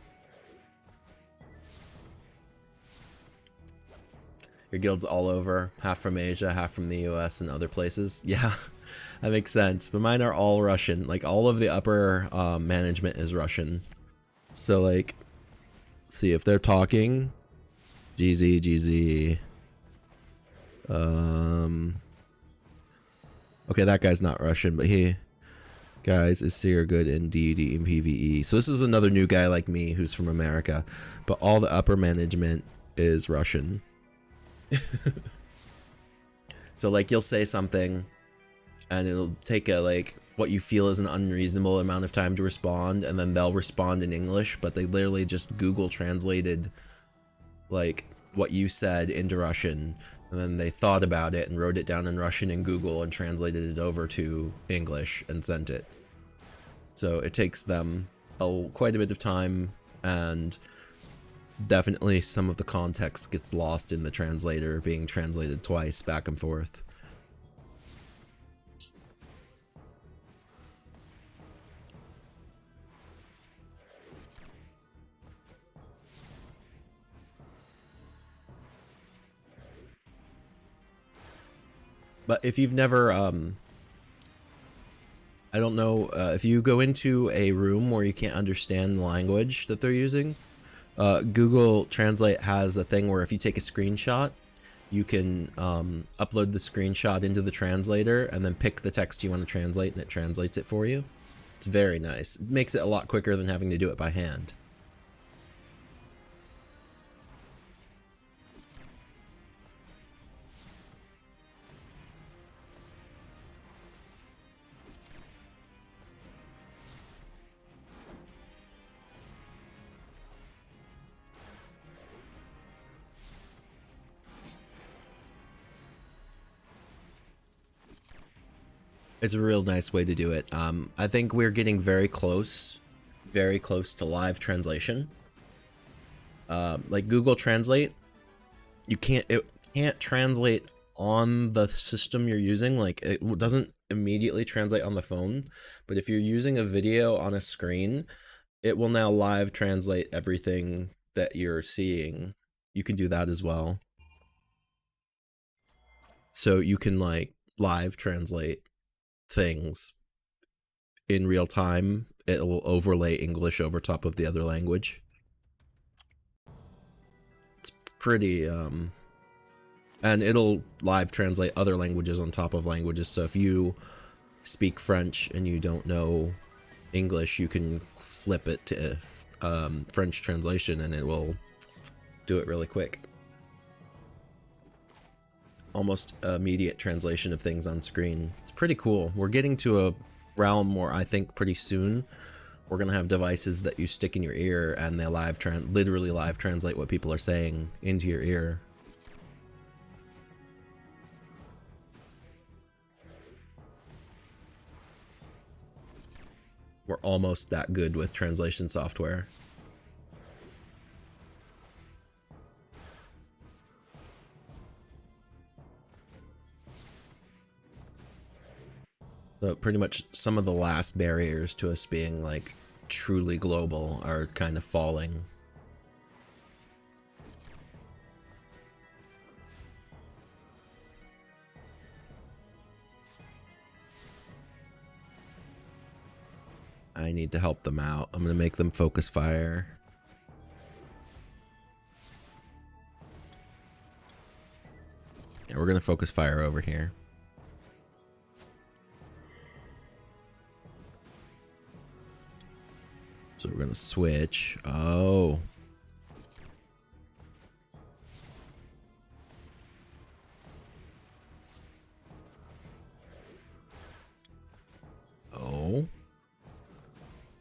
S2: Your guild's all over, half from Asia, half from the US and other places. Yeah. That makes sense, but mine are all Russian. Like, all of the upper management is Russian. So, like, see if they're talking. GZ. Okay, that guy's not Russian, but he, guys, is Seer good in DD and PvE. So this is another new guy like me who's from America, but all the upper management is Russian. So, like, you'll say something, and it'll take what you feel is an unreasonable amount of time to respond, and then they'll respond in English, but they literally just Google translated, like, what you said into Russian, and then they thought about it and wrote it down in Russian in Google and translated it over to English and sent it. So it takes them quite a bit of time, and definitely some of the context gets lost in the translator being translated twice back and forth. But if you've never, I don't know, if you go into a room where you can't understand the language that they're using, Google Translate has a thing where if you take a screenshot, you can upload the screenshot into the translator and then pick the text you want to translate, and it translates it for you. It's very nice. It makes it a lot quicker than having to do it by hand. It's a real nice way to do it. I think we're getting very close to live translation. Like Google Translate, it can't translate on the system you're using. Like it doesn't immediately translate on the phone, but if you're using a video on a screen, it will now live translate everything that you're seeing. You can do that as well. So you can like live translate things in real time. It will overlay English over top of the other language. It's pretty and it'll live translate other languages on top of languages. So if you speak French and you don't know English, you can flip it to French translation and it will do it really quick. Almost immediate translation of things on screen. It's pretty cool. We're getting to a realm where I think pretty soon we're gonna have devices that you stick in your ear and they literally live translate what people are saying into your ear. We're almost that good with translation software. So pretty much some of the last barriers to us being like truly global are kind of falling. I need to help them out. I'm gonna make them focus fire. Yeah, we're gonna focus fire over here. So we're gonna switch. Oh. Oh.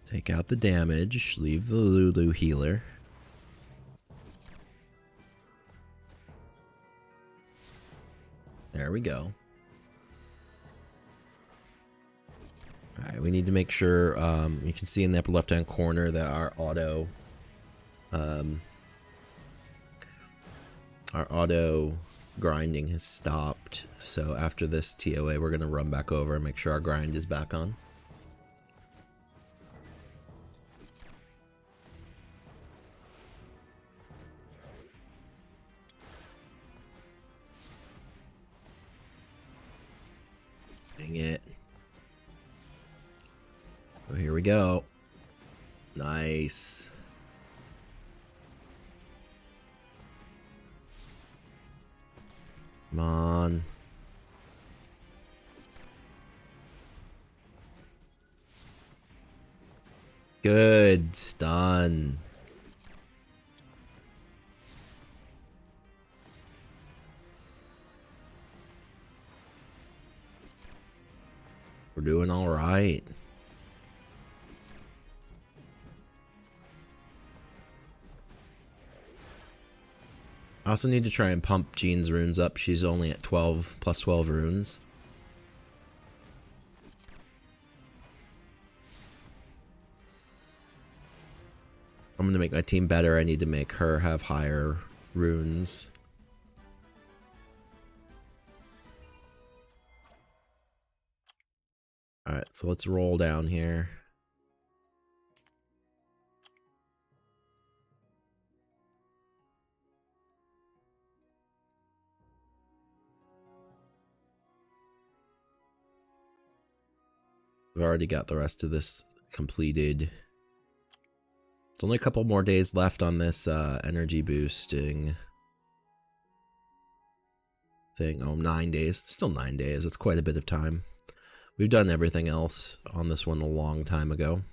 S2: Take out the damage. Leave the Lulu healer. There we go. Alright, we need to make sure, you can see in the upper left-hand corner that our auto grinding has stopped. So after this TOA, we're going to run back over and make sure our grind is back on. Dang it. Oh, here we go. Nice. Come on. Good. Done. We're doing all right. I also need to try and pump Jean's runes up. She's only at 12, plus 12 runes. I'm gonna make my team better. I need to make her have higher runes. Alright, so let's roll down here. We've already got the rest of this completed. There's only a couple more days left on this energy boosting thing. Oh, 9 days. Still 9 days. That's quite a bit of time. We've done everything else on this one a long time ago.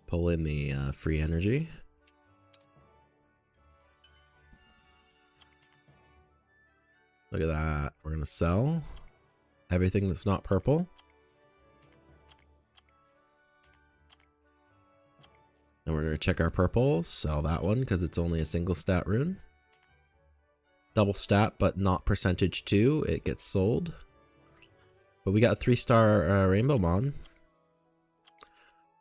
S2: Pull in the free energy. Look at that. We're going to sell everything that's not purple. And we're going to check our purples. Sell that one because it's only a single stat rune. Double stat, but not percentage 2. It gets sold. But we got a 3-star Rainbow Mon.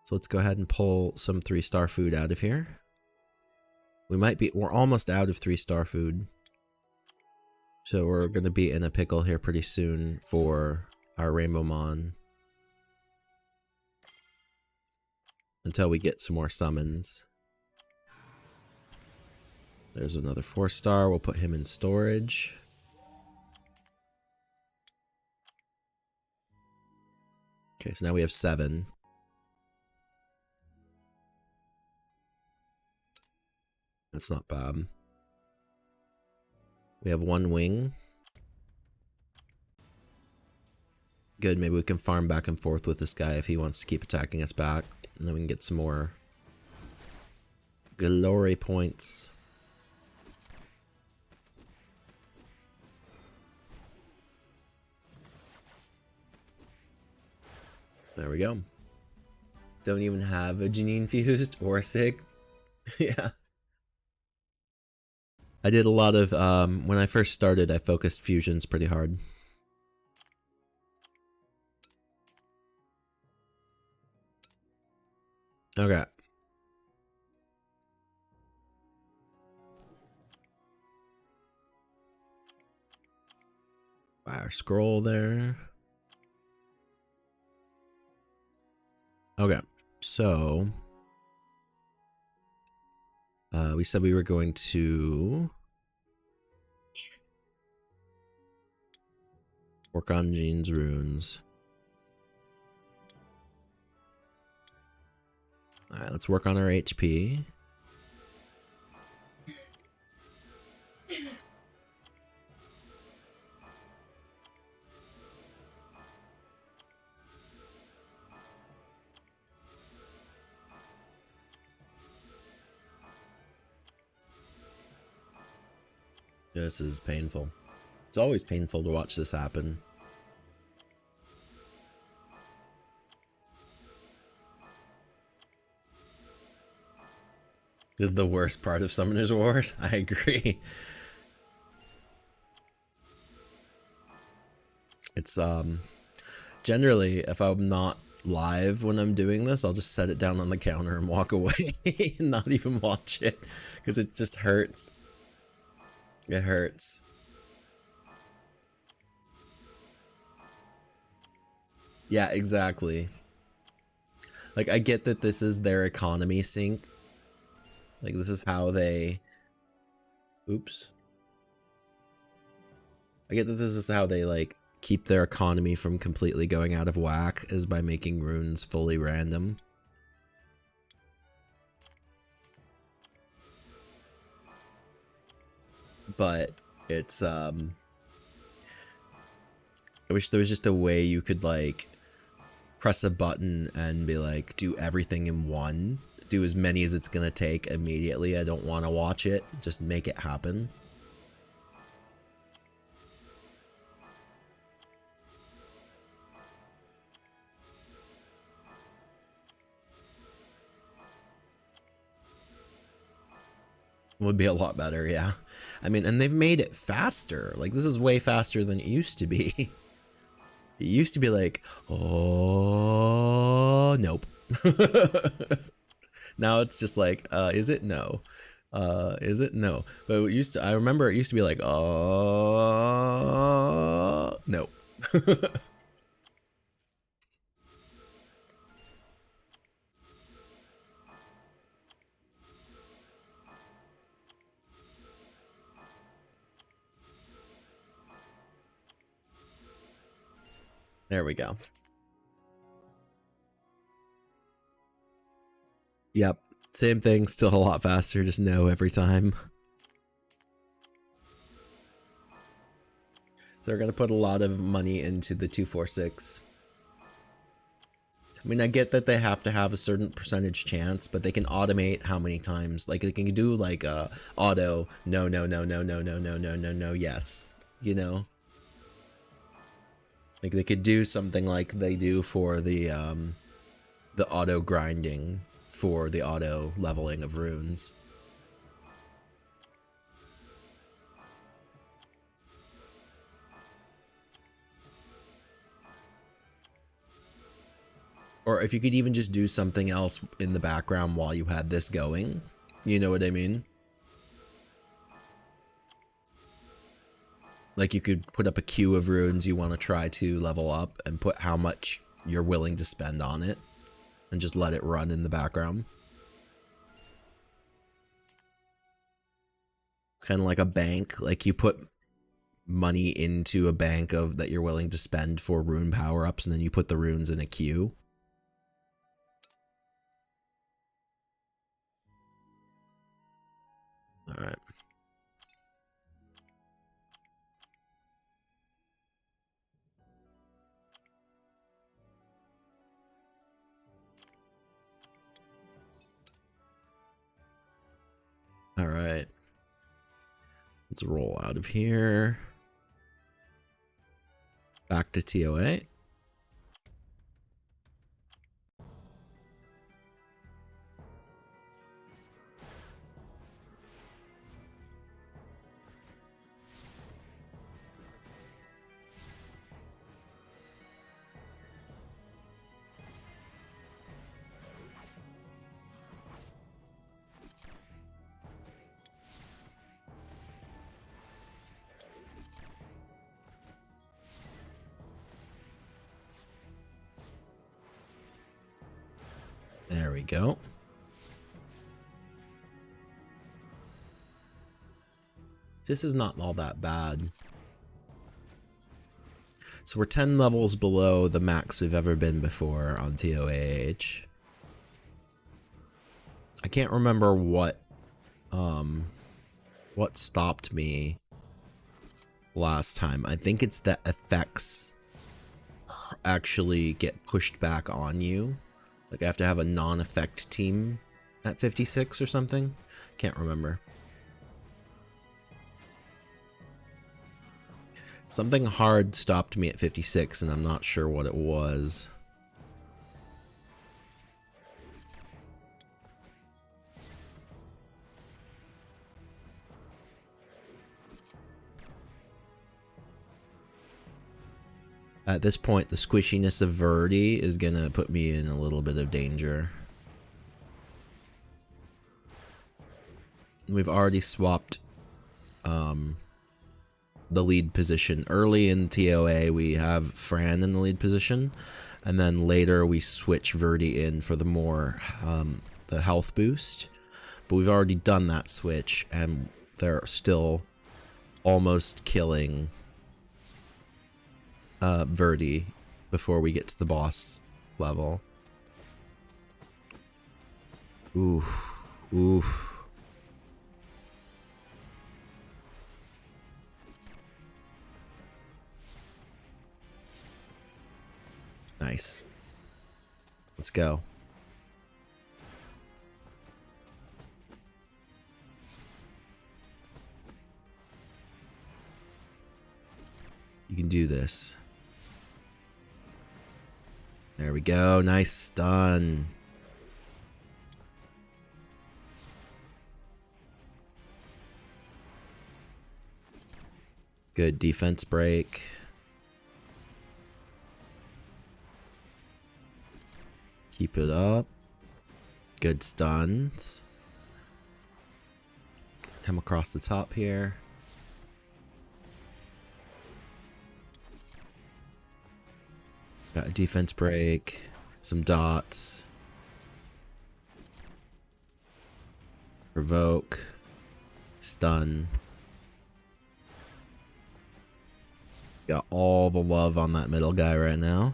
S2: So let's go ahead and pull some 3-star food out of here. We're almost out of 3-star food. So we're going to be in a pickle here pretty soon for our Rainbow Mon. Until we get some more summons. There's another 4-star. We'll put him in storage. Okay, so now we have 7. That's not bad. We have 1 wing. Good, maybe we can farm back and forth with this guy if he wants to keep attacking us back. And then we can get some more glory points. There we go. Don't even have a Janine fused or a Sig. Yeah. I did a lot of, when I first started, I focused fusions pretty hard. Okay. Fire scroll there. Okay, so we said we were going to work on Jean's runes. Alright, let's work on our HP. This is painful. It's always painful to watch this happen. This is the worst part of Summoner's Wars. I agree. It's generally, if I'm not live when I'm doing this, I'll just set it down on the counter and walk away and not even watch it because it just hurts. It hurts. Yeah, exactly. Like, I get that this is their economy sink. Like, this is how they... Oops. I get that this is how they, like, keep their economy from completely going out of whack, is by making runes fully random. But it's, I wish there was just a way you could, like, press a button and be like, do everything in one. Do as many as it's gonna take immediately. I don't want to watch it. Just make it happen. Would be a lot better, yeah. I mean, and they've made it faster. Like, this is way faster than it used to be. It used to be like, oh, nope. Now it's just like, is it? No. Is it? No. But it used to, I remember it used to be like, no. There we go. Yep. Same thing, still a lot faster, just no every time. So they're going to put a lot of money into the 246. I mean, I get that they have to have a certain percentage chance, but they can automate how many times. Like, they can do, like, auto, no, no, no, no, no, no, no, no, no, no, yes. You know? Like, they could do something like they do for the auto grinding for the auto leveling of runes. Or if you could even just do something else in the background while you had this going. You know what I mean? Like you could put up a queue of runes you want to try to level up and put how much you're willing to spend on it. And just let it run in the background. Kind of like a bank. Like you put money into a bank of that you're willing to spend for rune power-ups, and then you put the runes in a queue. Alright. Alright. Let's roll out of here. Back to TOA. There we go. This is not all that bad. So we're 10 levels below the max we've ever been before on TOAH. I can't remember what stopped me last time. I think it's that effects actually get pushed back on you. Like I have to have a non-effect team at 56 or something. Can't remember. Something hard stopped me at 56 and I'm not sure what it was. At this point, the squishiness of Verdi is gonna put me in a little bit of danger. We've already swapped the lead position. Early in TOA, we have Fran in the lead position, and then later we switch Verdi in for the more the health boost. But we've already done that switch, and they're still almost killing Verdi before we get to the boss level. Oof. Oof. Nice. Let's go. You can do this. There we go. Nice stun. Good defense break. Keep Keep it up. Good stuns. Come across the top here. Got a defense break. Some dots. Provoke. Stun. Got all the love on that middle guy right now.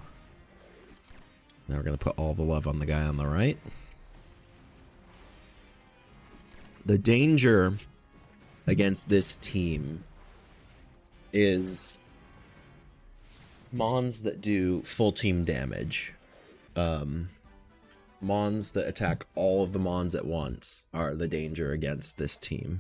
S2: Now we're going to put all the love on the guy on the right. The danger against this team is Mons that do full team damage. Mons that attack all of the Mons at once are the danger against this team.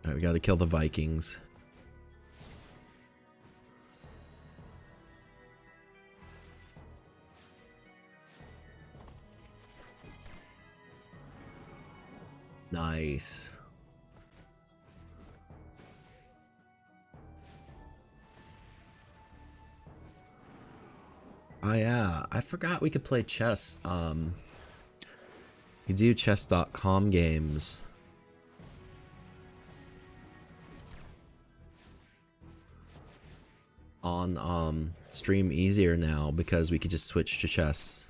S2: Alright, we gotta kill the Vikings. Nice. Oh yeah, I forgot we could play chess. You do chess.com games. On stream easier now because we could just switch to chess.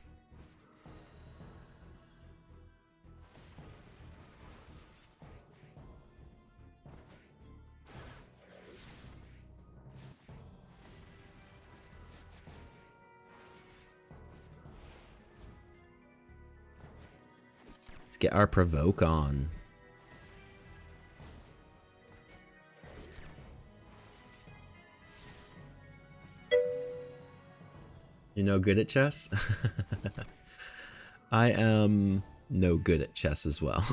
S2: Let's get our provoke on. You're no good at chess? I am no good at chess as well.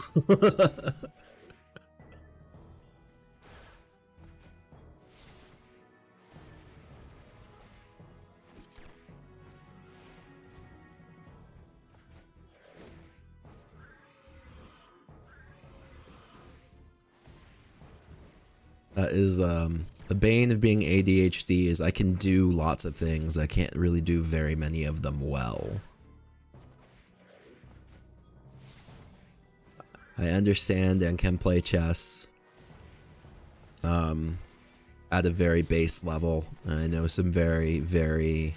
S2: That is the bane of being ADHD is I can do lots of things. I can't really do very many of them well. I understand and can play chess at a very base level. I know some very, very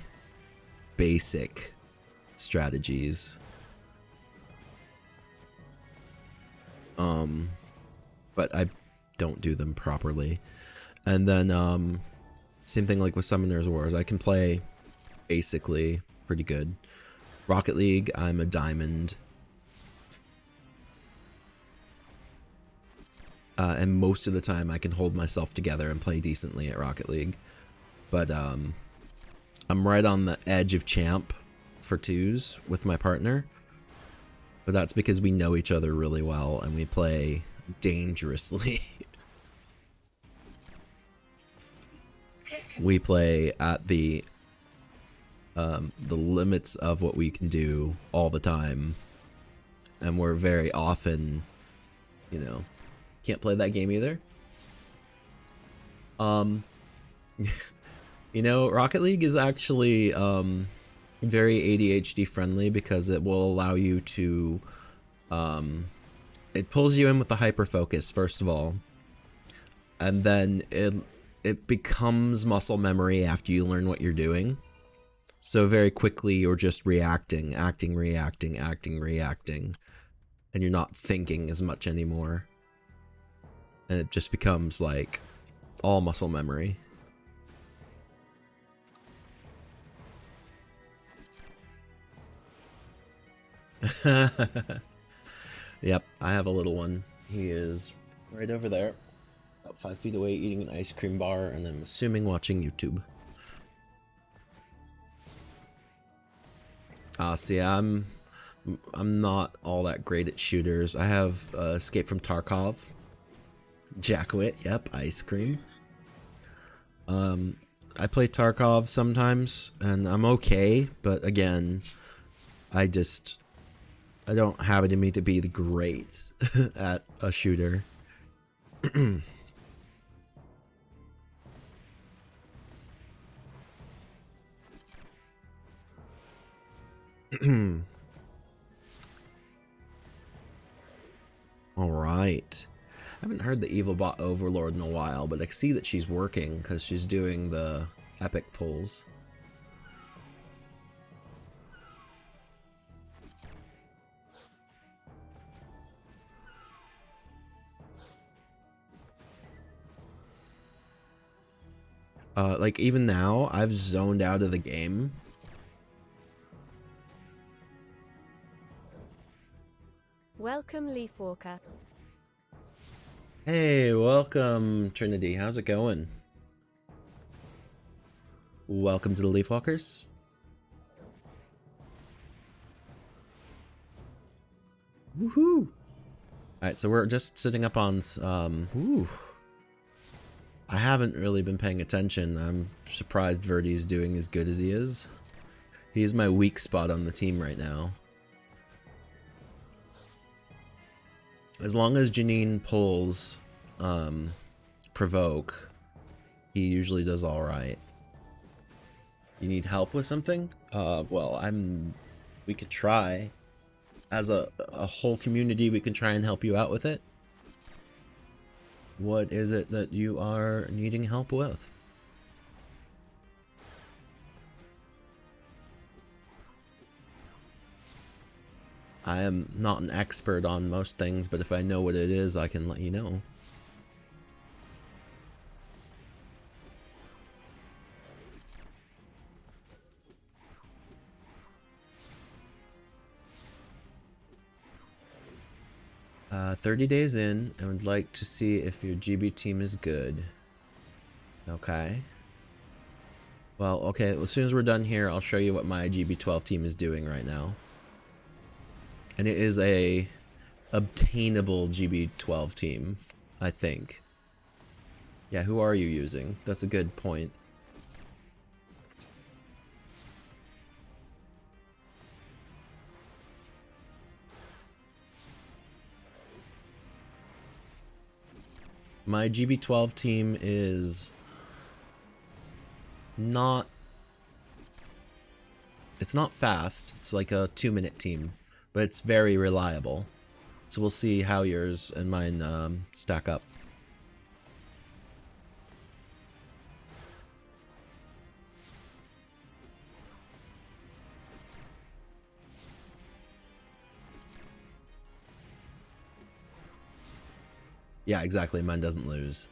S2: basic strategies. But I don't do them properly. And then same thing like with Summoner's Wars. I can play basically pretty good. Rocket League, I'm a diamond. And most of the time I can hold myself together and play decently at Rocket League. But I'm right on the edge of champ for twos with my partner. But that's because we know each other really well and we play dangerously. We play at the limits of what we can do all the time, and we're very often, you know, can't play that game either. You know, Rocket League is actually very ADHD friendly because it will allow you to it pulls you in with the hyper focus first of all, and then it becomes muscle memory after you learn what you're doing. So very quickly you're just reacting, reacting, and you're not thinking as much anymore. And it just becomes like all muscle memory. Yep, I have a little one. He is right over there, about 5 feet away, eating an ice cream bar, and I'm assuming watching YouTube. See, I'm not all that great at shooters. I have Escape from Tarkov, Jackwit, yep, ice cream. I play Tarkov sometimes, and I'm okay, but again, I don't have it in me to be the great at a shooter. Alright. I haven't heard the Evil Bot Overlord in a while, but I see that she's working because she's doing the epic pulls. Like even now, I've zoned out of the game.
S3: Welcome, Leafwalker.
S2: Hey, welcome, Trinity. How's it going? Welcome to the Leafwalkers. Woohoo! Alright, so we're just sitting up on, I haven't really been paying attention. I'm surprised Verdi's doing as good as he is. He's my weak spot on the team right now. As long as Janine pulls provoke, he usually does alright. You need help with something? Well, we could try. As a whole community, we can try and help you out with it. What is it that you are needing help with? I am not an expert on most things, but if I know what it is, I can let you know. Uh, 30 days in, I would like to see if your GB team is good. Okay. Well, okay, as soon as we're done here, I'll show you what my GB12 team is doing right now. And it is a obtainable GB12 team, I think. Yeah, who are you using? That's a good point. My GB12 team is not... It's not fast. It's like a 2-minute team, but it's very reliable. So we'll see how yours and mine stack up. Yeah, exactly. Mine doesn't lose.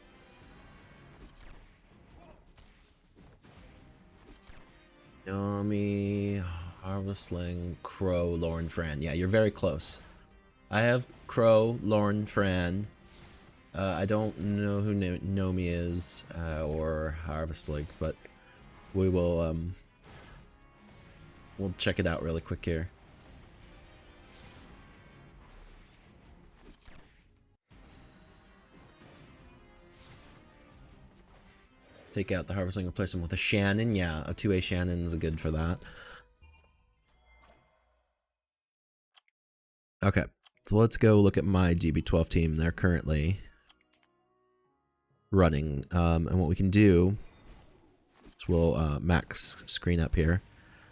S2: Yomi, Harvestling, Crow, Lauren, Fran. Yeah, you're very close. I have Crow, Lauren, Fran. I don't know who Nomi is or Harvestling, but we will we'll check it out really quick here. Take out the Harvestling, replace him with a Shannon. Yeah, a 2A Shannon is good for that. Okay, so let's go look at my GB12 team. They're currently running. And what we can do is we'll max screen up here.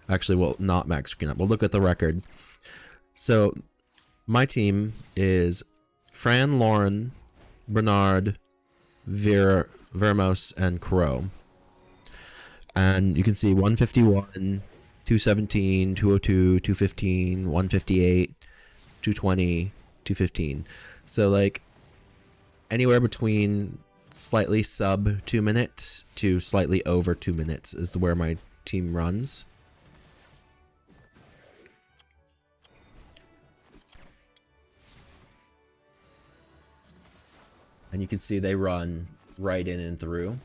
S2: Actually, we'll not max screen up. We'll look at the record. So my team is Fran, Lauren, Bernard, Vermos, and Crow. And you can see 151, 217, 202, 215, 158, 220, 215. So like anywhere between slightly sub 2 minutes to slightly over 2 minutes is where my team runs. And you can see they run right in and through.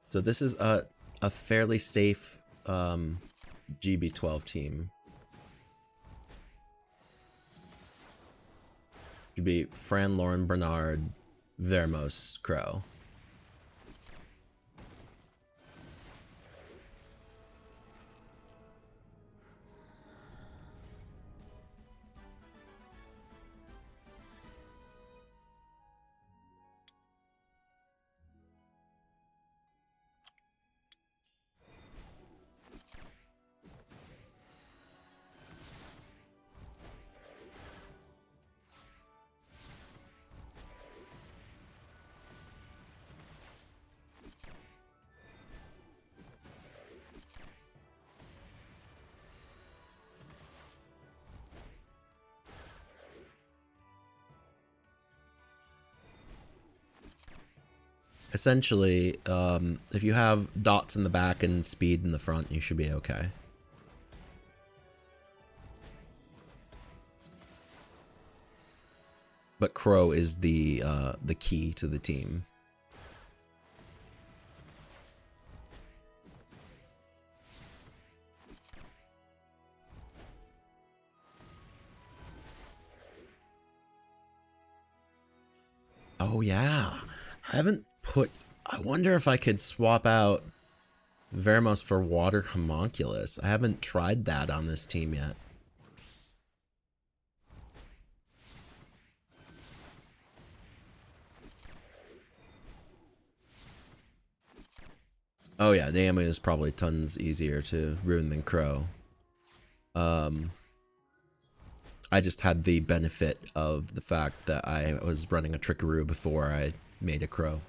S2: So this is a fairly safe GB12 team. Should be Fran, Lauren, Bernard, Vermos Crow. Essentially, if you have dots in the back and speed in the front, you should be okay. But Crow is the key to the team. Oh yeah, I wonder if I could swap out Vermos for Water Homunculus. I haven't tried that on this team yet. Oh yeah, Naomi is probably tons easier to ruin than Crow. I just had the benefit of the fact that I was running a Trickaroo before I made a Crow.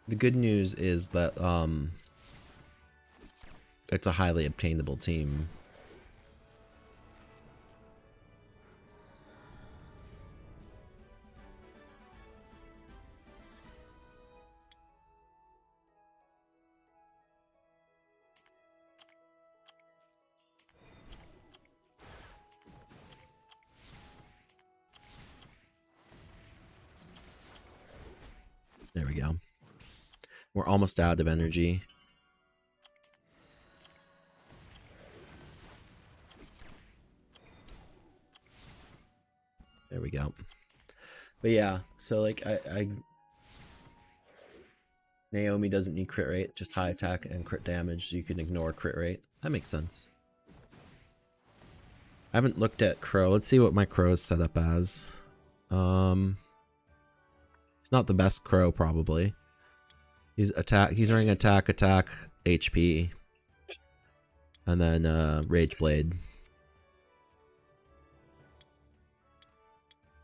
S2: The good news is that it's a highly obtainable team. There we go. We're almost out of energy. There we go. But yeah, so like Naomi doesn't need crit rate, just high attack and crit damage, so you can ignore crit rate. That makes sense. I haven't looked at Crow. Let's see what my Crow is set up as. He's not the best Crow, probably. He's running attack, HP. And then Rage Blade.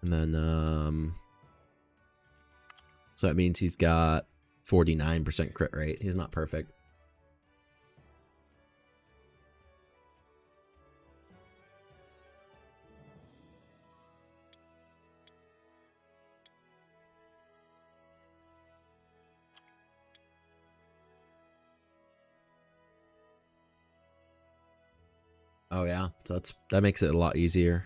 S2: And then so that means he's got 49% crit rate. He's not perfect. Oh yeah, so that makes it a lot easier.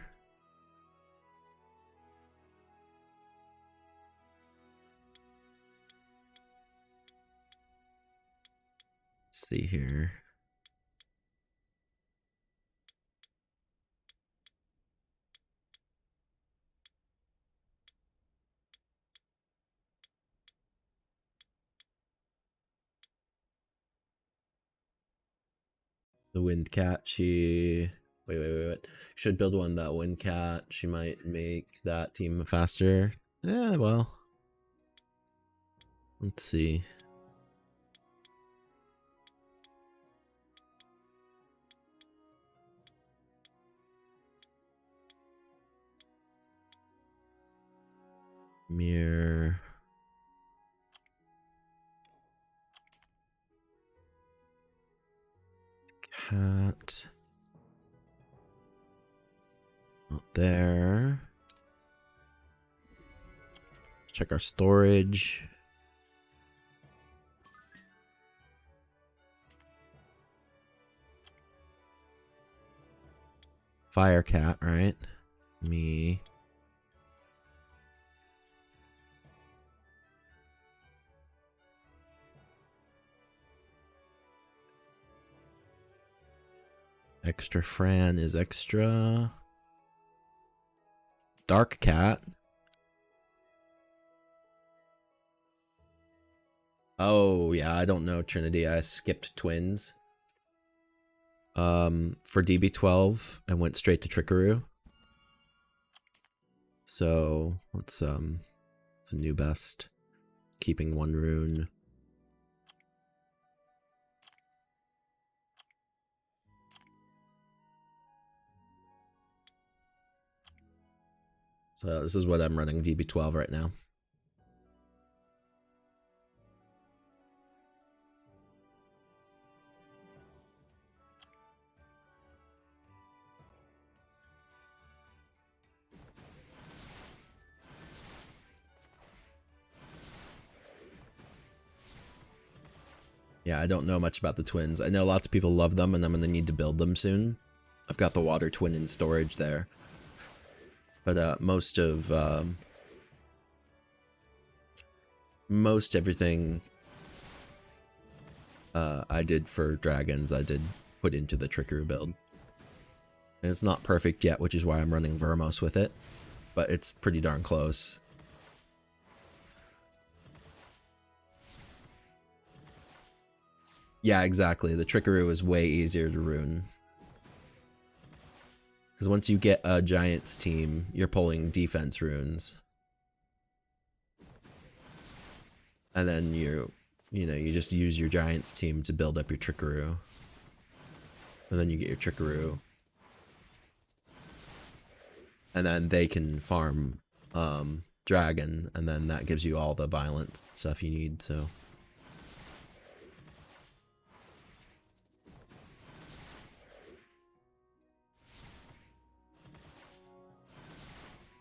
S2: Let's see here. The Wind Cat, she... Wait. Should build one that Wind Cat. She might make that team faster. Yeah, well. Let's see. Mirror. Cat. there. Check our storage. Firecat, right? Me. Extra Fran is extra. Dark Cat. Oh, yeah, I don't know, Trinity. I skipped twins. For DB12 and went straight to Trickaroo. So, it's a new best. Keeping one rune. So this is what I'm running DB12 right now. Yeah, I don't know much about the twins. I know lots of people love them and I'm gonna need to build them soon. I've got the water twin in storage there. But most everything I did for dragons, I did put into the Trickaroo build. And it's not perfect yet, which is why I'm running Vermos with it. But it's pretty darn close. Yeah, exactly. The Trickaroo is way easier to rune. Because once you get a Giants team, you're pulling defense runes. And then you just use your Giants team to build up your Trickaroo. And then you get your Trickaroo. And then they can farm Dragon, and then that gives you all the violent stuff you need, so.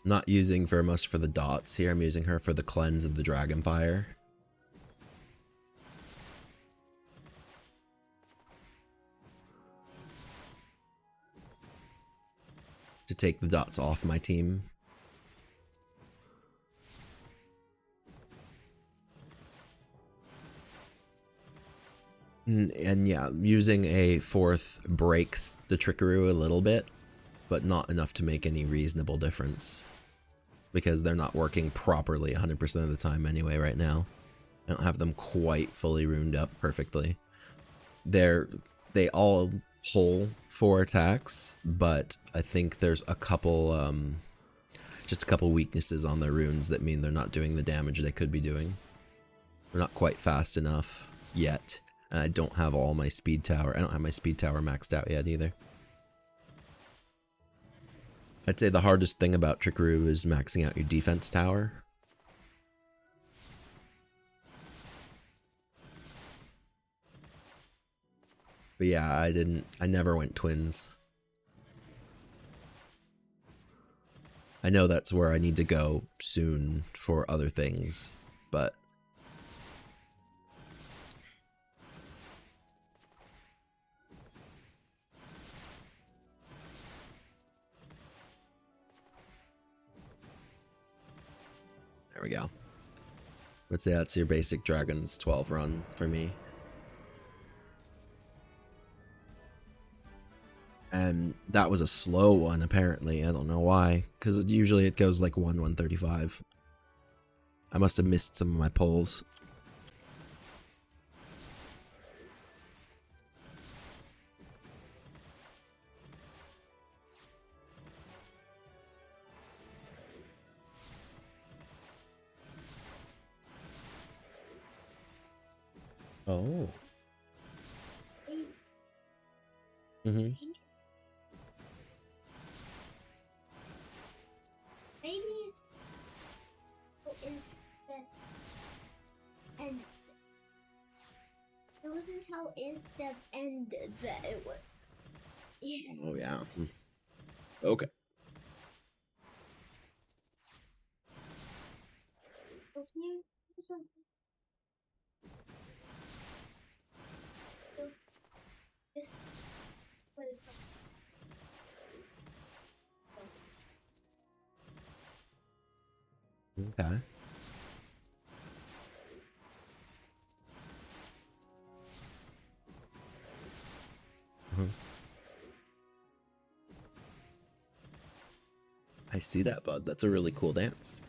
S2: Not using Vermos for the dots here, I'm using her for the cleanse of the Dragonfire. To take the dots off my team. And yeah, using a fourth breaks the Trickaroo a little bit, but not enough to make any reasonable difference. Because they're not working properly 100% of the time anyway right now. I don't have them quite fully runed up perfectly. They all pull 4 attacks, but I think there's a couple, just a couple weaknesses on their runes that mean they're not doing the damage they could be doing. They're not quite fast enough yet, and I don't have all my speed tower. I don't have my speed tower maxed out yet either. I'd say the hardest thing about Trickaroo is maxing out your defense tower. But yeah, I never went twins. I know that's where I need to go soon for other things, but there we go. Let's say that's your basic Dragon's 12 run for me. And that was a slow one, apparently. I don't know why. Because usually it goes like 135. I must have missed some of my polls. Oh. Mm-hmm.
S4: Maybe and it was until the end that it was. Yeah.
S2: Oh yeah. Okay.
S4: you do something? So, this what is
S2: Okay. I see that, bud. That's a really cool dance.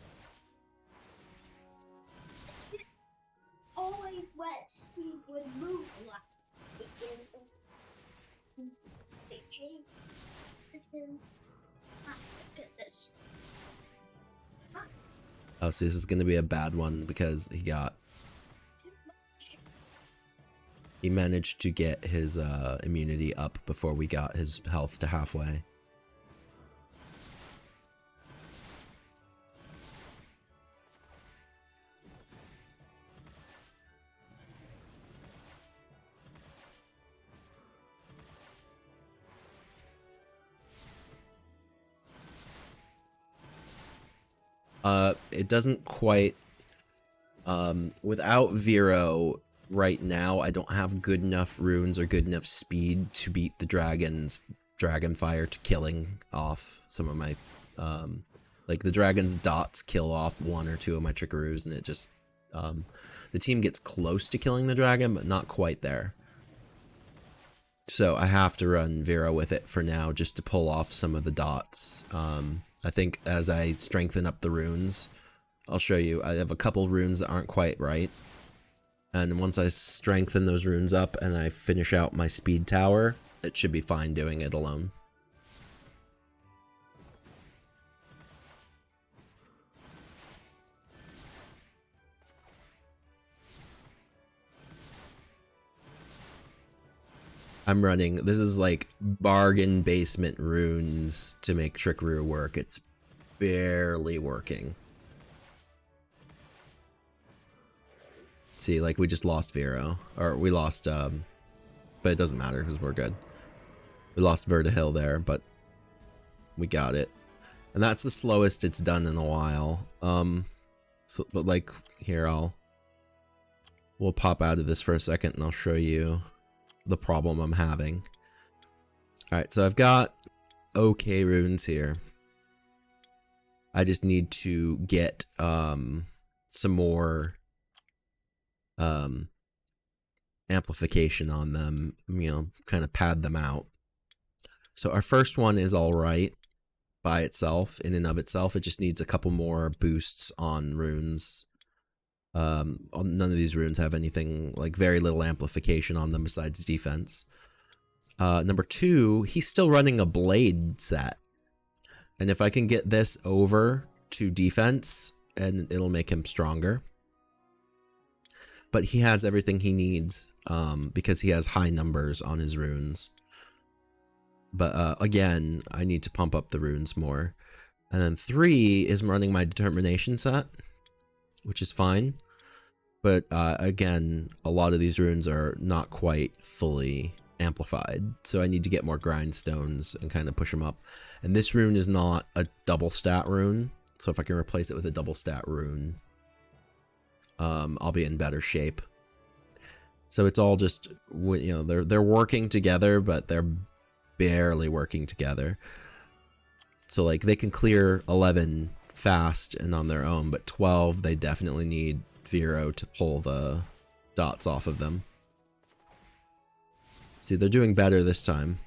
S4: always what Steve would move like in the cave. I suck at this.
S2: Oh, see, this is going to be a bad one because he managed to get his immunity up before we got his health to halfway. It doesn't quite, without Vero right now, I don't have good enough runes or good enough speed to beat the dragon fire to killing off some of my, like the dragon's dots kill off 1 or 2 of my trickeroos, and it just, the team gets close to killing the dragon, but not quite there. So I have to run Vero with it for now just to pull off some of the dots. I think as I strengthen up the runes, I'll show you. I have a couple runes that aren't quite right. And once I strengthen those runes up and I finish out my speed tower, it should be fine doing it alone. I'm running, this is like bargain basement runes to make Trickaroo work. It's barely working. See, like we just lost Vero, or we lost, but it doesn't matter because we're good. We lost Vertihil there, but we got it. And that's the slowest it's done in a while. So, but like, here, we'll pop out of this for a second and I'll show you the problem I'm having. Alright, so I've got okay runes here. I just need to get some more amplification on them, you know, kind of pad them out. So our first one is alright by itself, in and of itself. It just needs a couple more boosts on runes. None of these runes have anything, like very little amplification on them besides defense. Number 2, he's still running a blade set. And if I can get this over to defense, and it'll make him stronger. But he has everything he needs, because he has high numbers on his runes. But again, I need to pump up the runes more. And then 3 is running my determination set, which is fine. But again, a lot of these runes are not quite fully amplified, so I need to get more grindstones and kind of push them up. And this rune is not a double stat rune, so if I can replace it with a double stat rune, I'll be in better shape. So it's all just, you know, they're working together, but they're barely working together. So like they can clear 11 fast and on their own, but 12 they definitely need Vero to pull the dots off of them. See, they're doing better this time.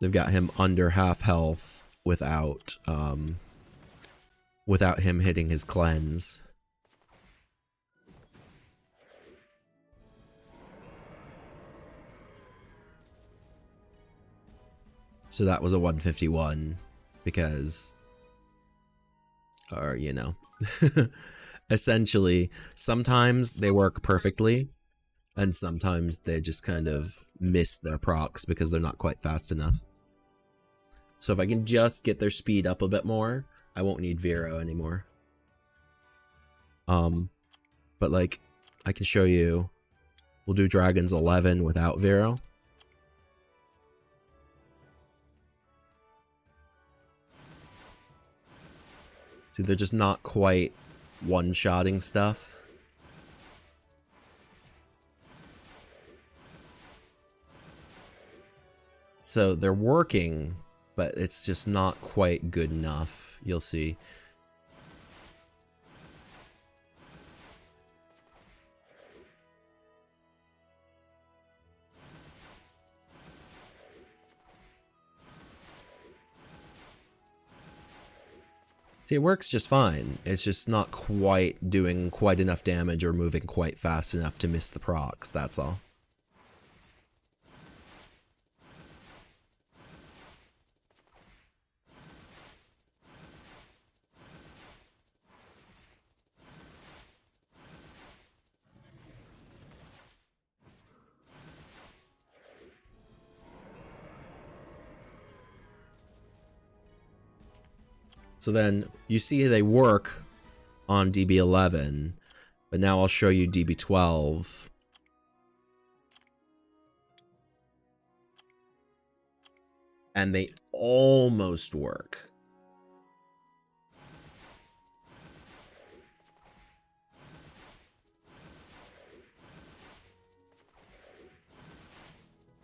S2: They've got him under half health without him hitting his cleanse. So that was a 151 because, or you know, essentially sometimes they work perfectly and sometimes they just kind of miss their procs because they're not quite fast enough. So if I can just get their speed up a bit more, I won't need Vero anymore. But like, I can show you, we'll do Dragons 11 without Vero. See, they're just not quite one-shotting stuff. So they're working, but it's just not quite good enough. You'll see. See, it works just fine. It's just not quite doing quite enough damage or moving quite fast enough to miss the procs, that's all. So then you see they work on DB11, but now I'll show you DB12. And they almost work.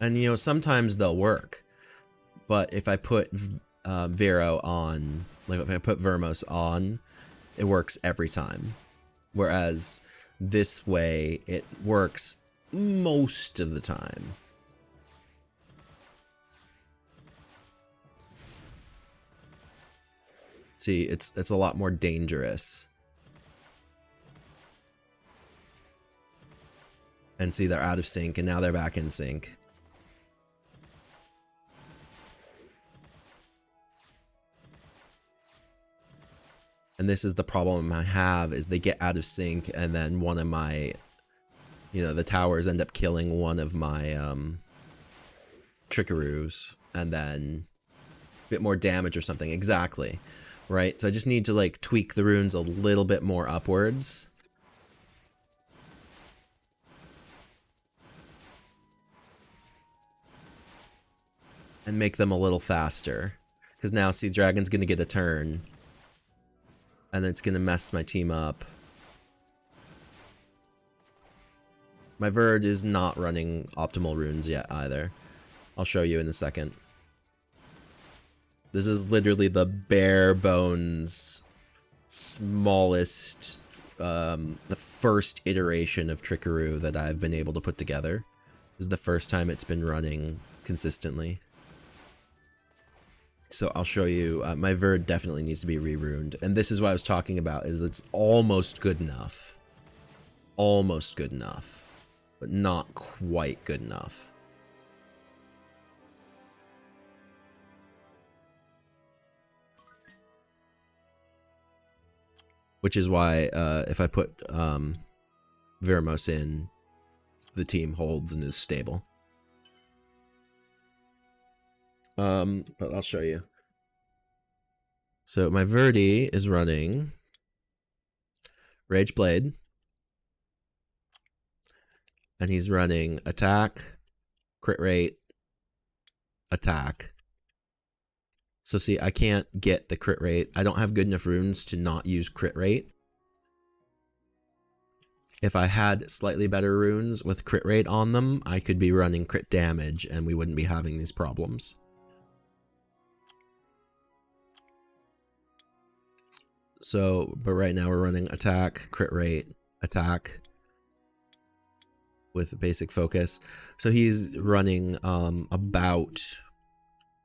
S2: And you know, sometimes they'll work, but if I put Vero on, like if I put Vermos on, it works every time. Whereas this way, it works most of the time. See, it's a lot more dangerous. And see, they're out of sync, and now they're back in sync. And this is the problem I have, is they get out of sync, and then one of my, you know, the towers end up killing one of my Trickaroos, and then a bit more damage or something. Exactly. Right? So I just need to, like, tweak the runes a little bit more upwards. And make them a little faster. Because now, see, Dragon's going to get a turn. And it's going to mess my team up. My Verd is not running optimal runes yet either. I'll show you in a second. This is literally the bare bones, smallest, the first iteration of Trickaroo that I've been able to put together. This is the first time it's been running consistently. So I'll show you, my Verd definitely needs to be re-runed. And this is what I was talking about, is it's almost good enough. Almost good enough. But not quite good enough. Which is why, if I put Vermos in, the team holds and is stable. But I'll show you. So my Verdi is running Rage Blade. And he's running attack, crit rate, attack. So see, I can't get the crit rate. I don't have good enough runes to not use crit rate. If I had slightly better runes with crit rate on them, I could be running crit damage and we wouldn't be having these problems. So, but right now we're running attack, crit rate, attack with basic focus. So he's running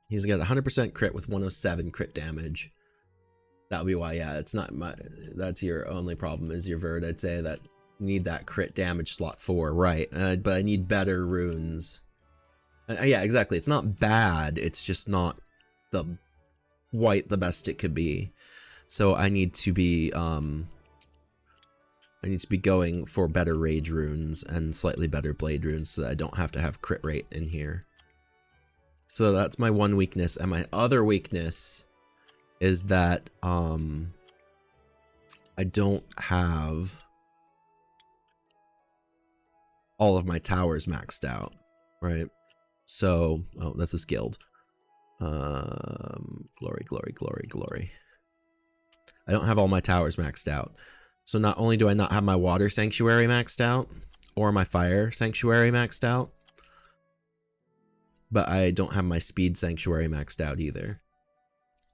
S2: he's got 100% crit with 107 crit damage. That would be why, yeah, it's not my, that's your only problem is your Verd. I'd say that you need that crit damage slot 4, right? But I need better runes. Yeah, exactly. It's not bad. It's just not quite the best it could be. So I need to be going for better rage runes and slightly better blade runes so that I don't have to have crit rate in here. So that's my one weakness, and my other weakness is that I don't have all of my towers maxed out, right? So, oh, that's his guild. Glory, glory, glory, glory. I don't have all my towers maxed out. So not only do I not have my water sanctuary maxed out, or my fire sanctuary maxed out, but I don't have my speed sanctuary maxed out either.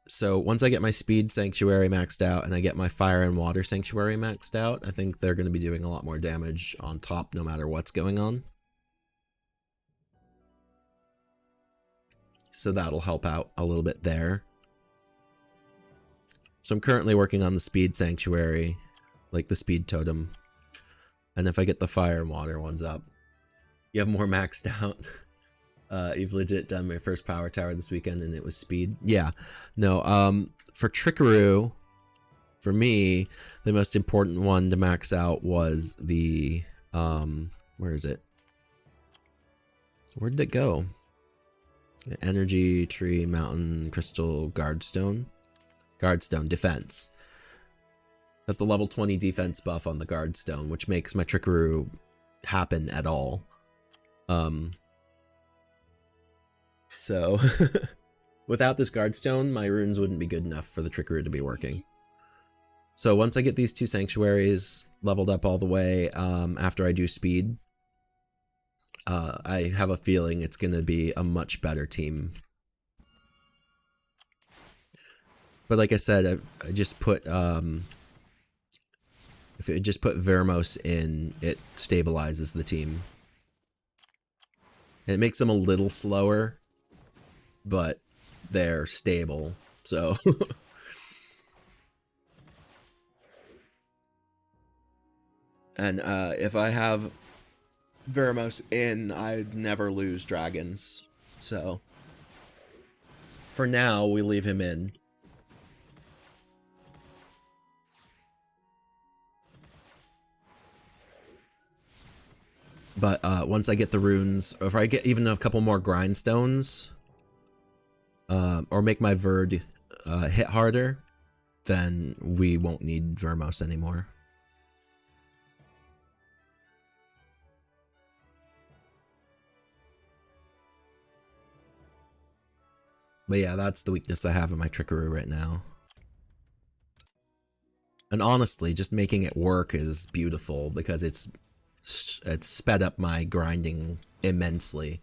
S2: So once I get my speed sanctuary maxed out and I get my fire and water sanctuary maxed out, I think they're going to be doing a lot more damage on top no matter what's going on. So that'll help out a little bit there. So I'm currently working on the speed sanctuary, like the speed totem. And if I get the fire and water ones up, you have more maxed out. You've legit done my first power tower this weekend and it was speed. Yeah, no, for Trickaroo, for me, the most important one to max out was the, where is it? Where did it go? Energy, tree, mountain, crystal, guardstone. Guardstone, defense. Got the level 20 defense buff on the guardstone, which makes my Trickaroo happen at all. So, without this guardstone, my runes wouldn't be good enough for the Trickaroo to be working. So once I get these two sanctuaries leveled up all the way, after I do speed, I have a feeling it's going to be a much better team. But like I said, I just put, if it just put Vermos in, it stabilizes the team. It makes them a little slower, but they're stable, so. And if I have Vermos in, I'd never lose dragons, so. For now, we leave him in. But once I get the runes, or if I get even a couple more grindstones, or make my Verd hit harder, then we won't need Vermos anymore. But yeah, that's the weakness I have in my Trickaroo right now. And honestly, just making it work is beautiful because it's sped up my grinding immensely.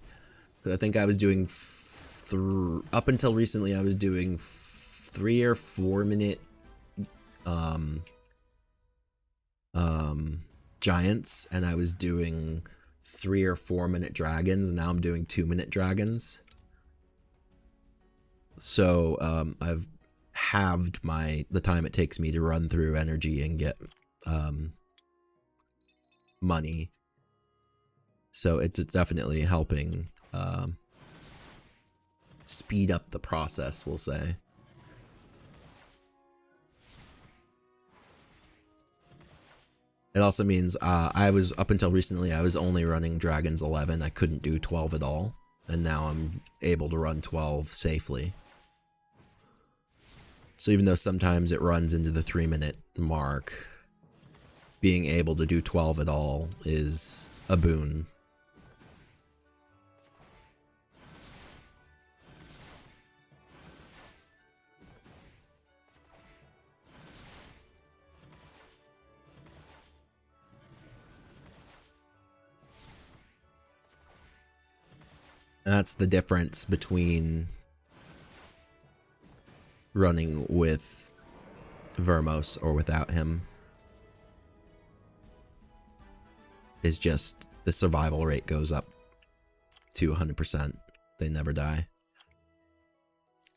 S2: I think I was doing up until recently, I was doing 3 or 4 minute giants, and I was doing 3 or 4 minute dragons. Now I'm doing 2-minute dragons. So I've halved the time it takes me to run through energy and get money. So it's definitely helping speed up the process, we'll say. It also means I was, up until recently, I was only running Dragons 11. I couldn't do 12 at all. And now I'm able to run 12 safely. So even though sometimes it runs into the 3-minute mark, being able to do 12 at all is a boon. And that's the difference between running with Vermos or without him. Is just the survival rate goes up to 100%. They never die.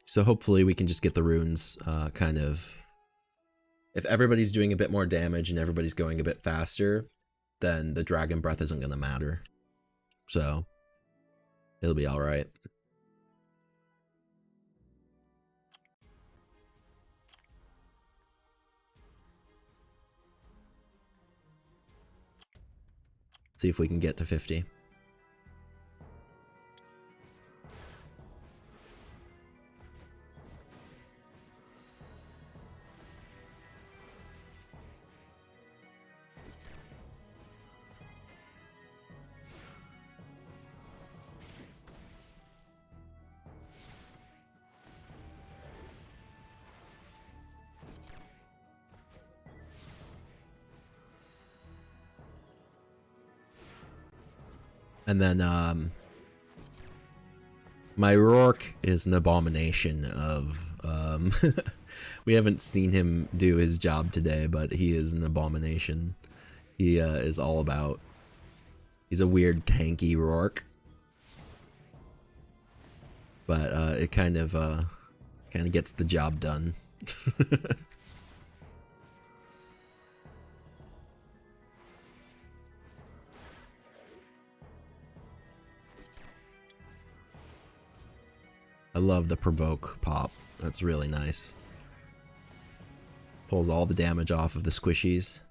S2: So hopefully we can just get the runes kind of... If everybody's doing a bit more damage and everybody's going a bit faster, then the Dragon Breath isn't going to matter. So it'll be alright. See if we can get to 50. And then my Rourke is an abomination of we haven't seen him do his job today, but he is an abomination. He is all about, he's a weird tanky Rourke. But it kind of gets the job done. I love the provoke pop. That's really nice. Pulls all the damage off of the squishies.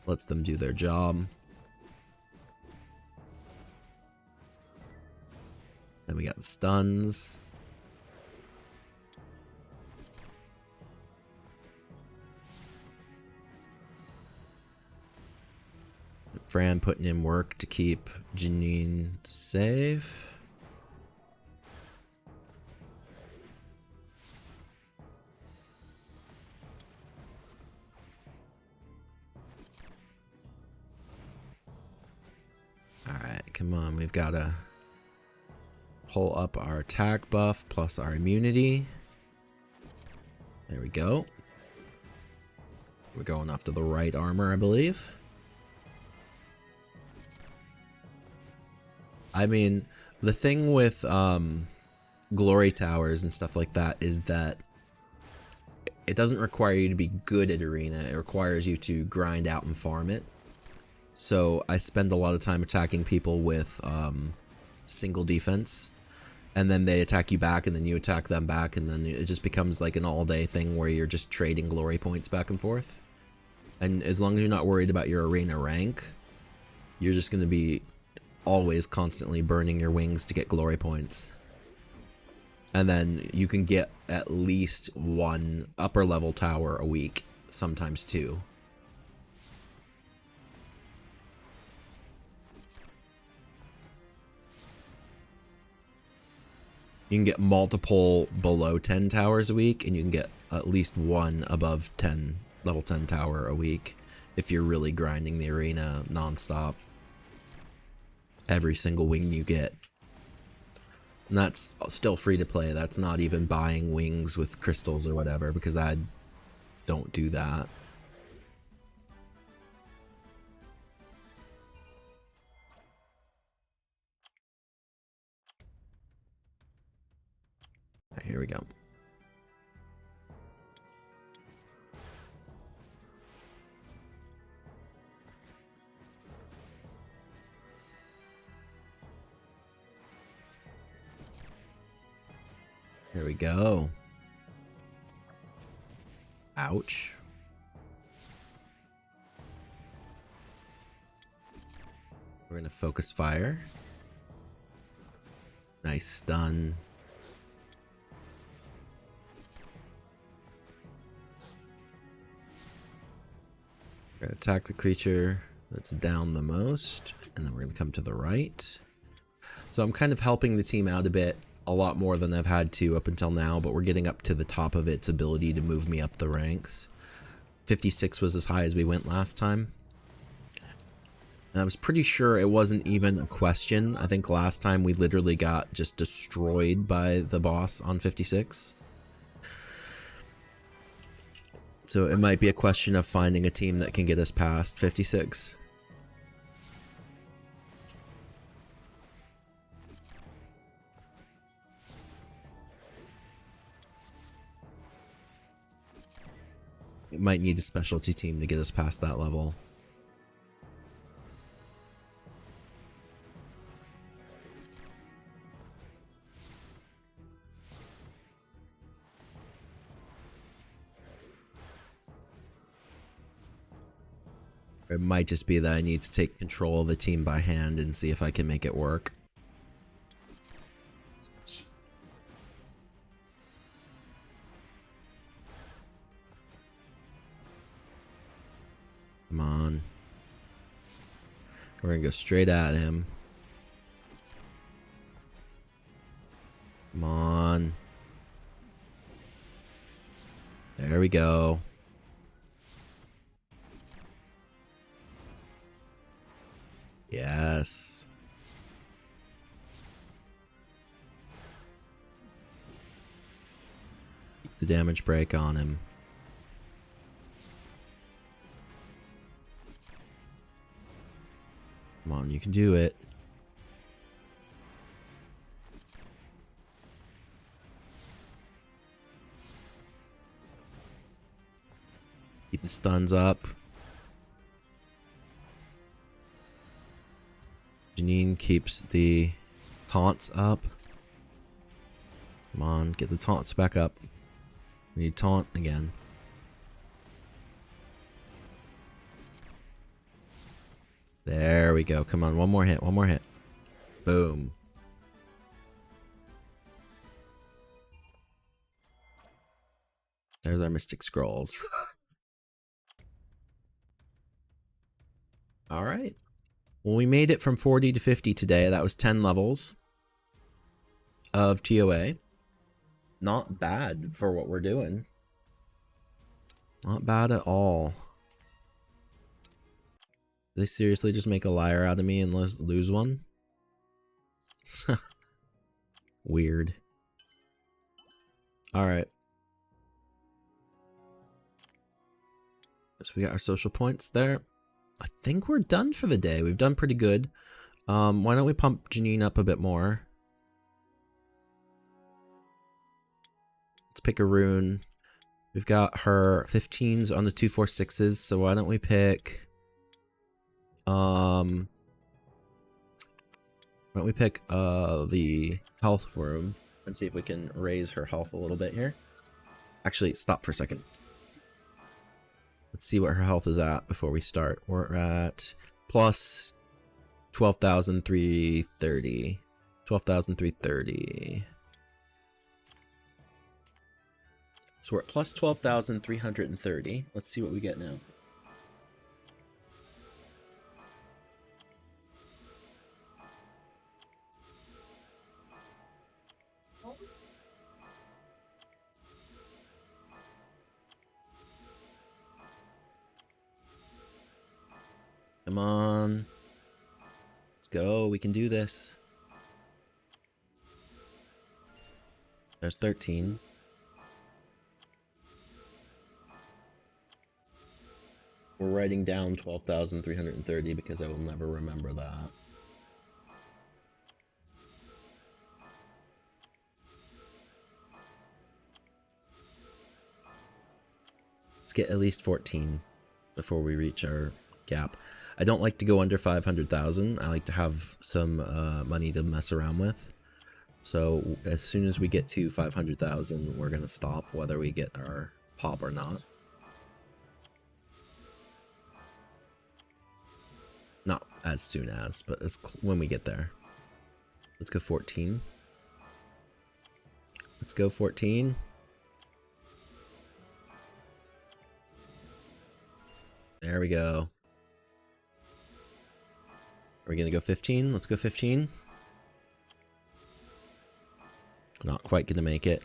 S2: Lets them do their job. Then we got the stuns. Fran putting in work to keep Janine safe. Alright, come on, we've got to pull up our attack buff plus our immunity. There we go. We're going after the right armor, I believe. I mean, the thing with glory towers and stuff like that is that it doesn't require you to be good at arena. It requires you to grind out and farm it. So I spend a lot of time attacking people with single defense, and then they attack you back, and then you attack them back, and then it just becomes like an all-day thing where you're just trading glory points back and forth. And as long as you're not worried about your arena rank, you're just going to be always constantly burning your wings to get glory points. And then you can get at least one upper level tower a week, sometimes two. You can get multiple below 10 towers a week, and you can get at least one above 10, level 10 tower a week if you're really grinding the arena nonstop. Every single wing you get. And that's still free to play. That's not even buying wings with crystals or whatever, because I don't do that. Here we go. Here we go. Ouch. We're gonna focus fire. Nice stun. We're gonna attack the creature that's down the most, and then we're gonna come to the right. So I'm kind of helping the team out a lot more than I've had to up until now, but we're getting up to the top of its ability to move me up the ranks. 56 was as high as we went last time. And I was pretty sure it wasn't even a question. I think last time we literally got just destroyed by the boss on 56. So it might be a question of finding a team that can get us past 56. It might need a specialty team to get us past that level. It might just be that I need to take control of the team by hand and see if I can make it work. Come on. We're gonna go straight at him. Come on. There we go. Yes. Yes. Keep the damage break on him. Come on, you can do it. Keep the stuns up. Janine keeps the taunts up. Come on, get the taunts back up. We need taunt again. There we go. Come on, one more hit, one more hit. Boom. There's our Mystic Scrolls. Alright. Well, we made it from 40 to 50 today. That was 10 levels of TOA. Not bad for what we're doing. Not bad at all. They seriously just make a liar out of me and lose one? Weird. Alright. So we got our social points there. I think we're done for the day. We've done pretty good. Why don't we pump Janine up a bit more? Let's pick a rune. We've got her 15s on the 246s, so why don't we pick... why don't we pick the health room and see if we can raise her health a little bit here. Actually, stop for a second. Let's see what her health is at before we start. We're at plus 12,330. 12,330. So we're at plus 12,330. Let's see what we get now. Come on. Let's go. We can do this. There's 13. We're writing down 12,330 because I will never remember that. Let's get at least 14 before we reach our gap. I don't like to go under 500,000. I like to have some money to mess around with. So as soon as we get to 500,000, we're going to stop whether we get our pop or not. Not as soon as, but when we get there. Let's go 14. Let's go 14. There we go. Are we gonna go 15? Let's go 15. Not quite gonna make it.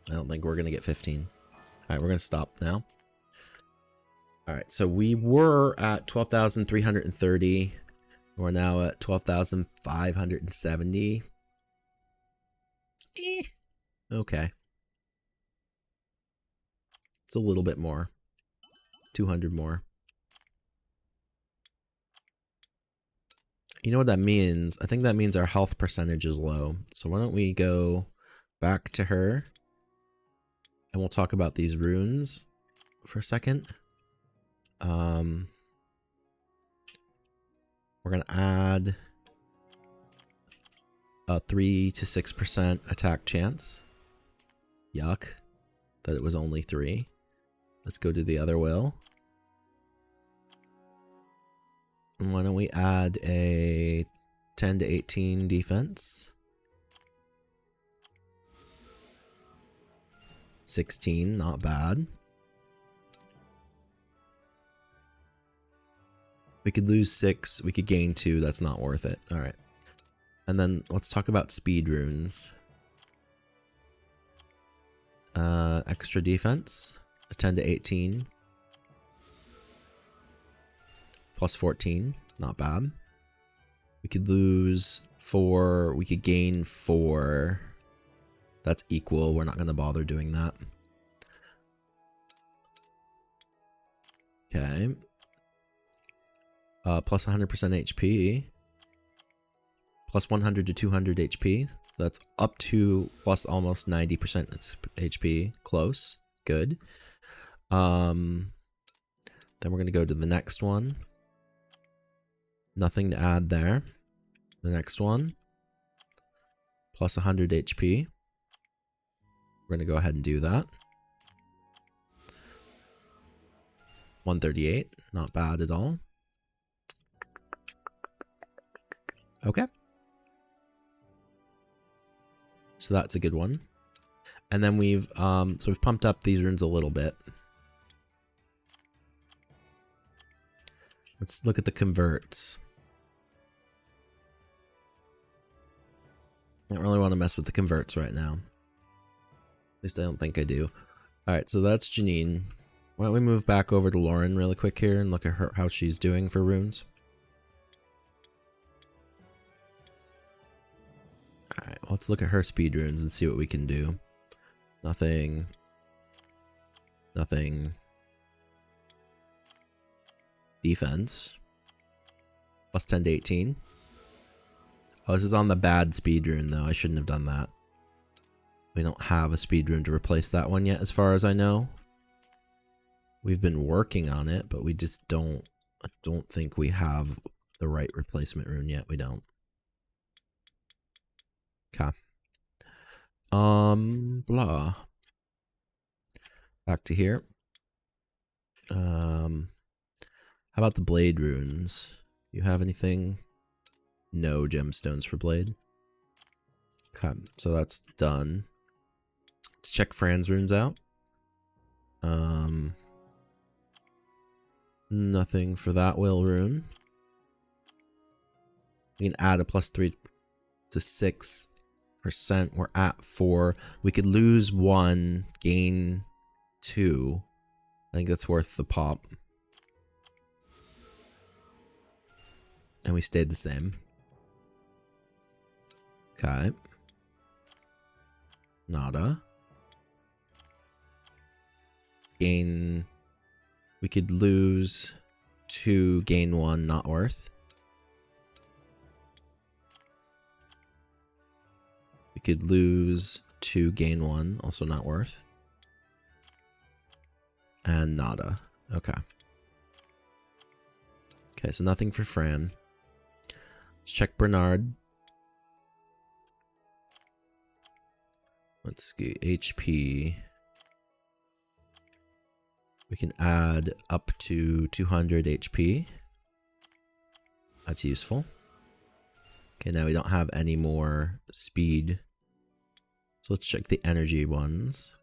S2: I don't think we're gonna get 15. Alright, we're gonna stop now. Alright, so we were at 12,330. We're now at 12,570. Okay. It's a little bit more. 200 more. You know what that means? I think that means our health percentage is low. So why don't we go back to her and we'll talk about these runes for a second. We're gonna add a 3 to 6% attack chance. Yuck. That it was only 3. Let's go to the other will. And why don't we add a 10 to 18 defense? 16, not bad. We could lose 6, we could gain 2, that's not worth it. Alright. And then let's talk about speed runes. Extra defense, a 10 to 18. Plus 14, not bad. We could lose 4. We could gain 4. That's equal. We're not going to bother doing that. Okay. Plus 100% HP. Plus 100 to 200 HP. So that's up to plus almost 90% HP. Close. Good. Then we're going to go to the next one. Nothing to add there. The next one. Plus 100 HP. We're going to go ahead and do that. 138. Not bad at all. Okay. So that's a good one. And then we've pumped up these runes a little bit. Let's look at the converts. I don't really want to mess with the converts right now. At least I don't think I do. Alright, so that's Janine. Why don't we move back over to Lauren really quick here and look at her, how she's doing for runes. Alright, let's look at her speed runes and see what we can do. Nothing. Nothing. Defense. Plus 10 to 18. Oh, this is on the bad speed rune though. I shouldn't have done that. We don't have a speed rune to replace that one yet as far as I know. We've been working on it, but we just I don't think we have the right replacement rune yet. We don't. Okay. Blah. Back to here. How about the blade runes? You have anything? No gemstones for blade. Okay, so that's done. Let's check Fran's runes out. Nothing for that will rune. We can add a plus 3 to 6%. We're at 4. We could lose 1, gain 2. I think that's worth the pop. And we stayed the same. Okay. Nada. Gain. We could lose 2, gain 1, not worth. We could lose 2, gain 1, also not worth. And nada. Okay. Okay, so nothing for Fran. Let's check Bernard. Let's see, HP. We can add up to 200 HP. That's useful. Okay, now we don't have any more speed. So let's check the energy ones.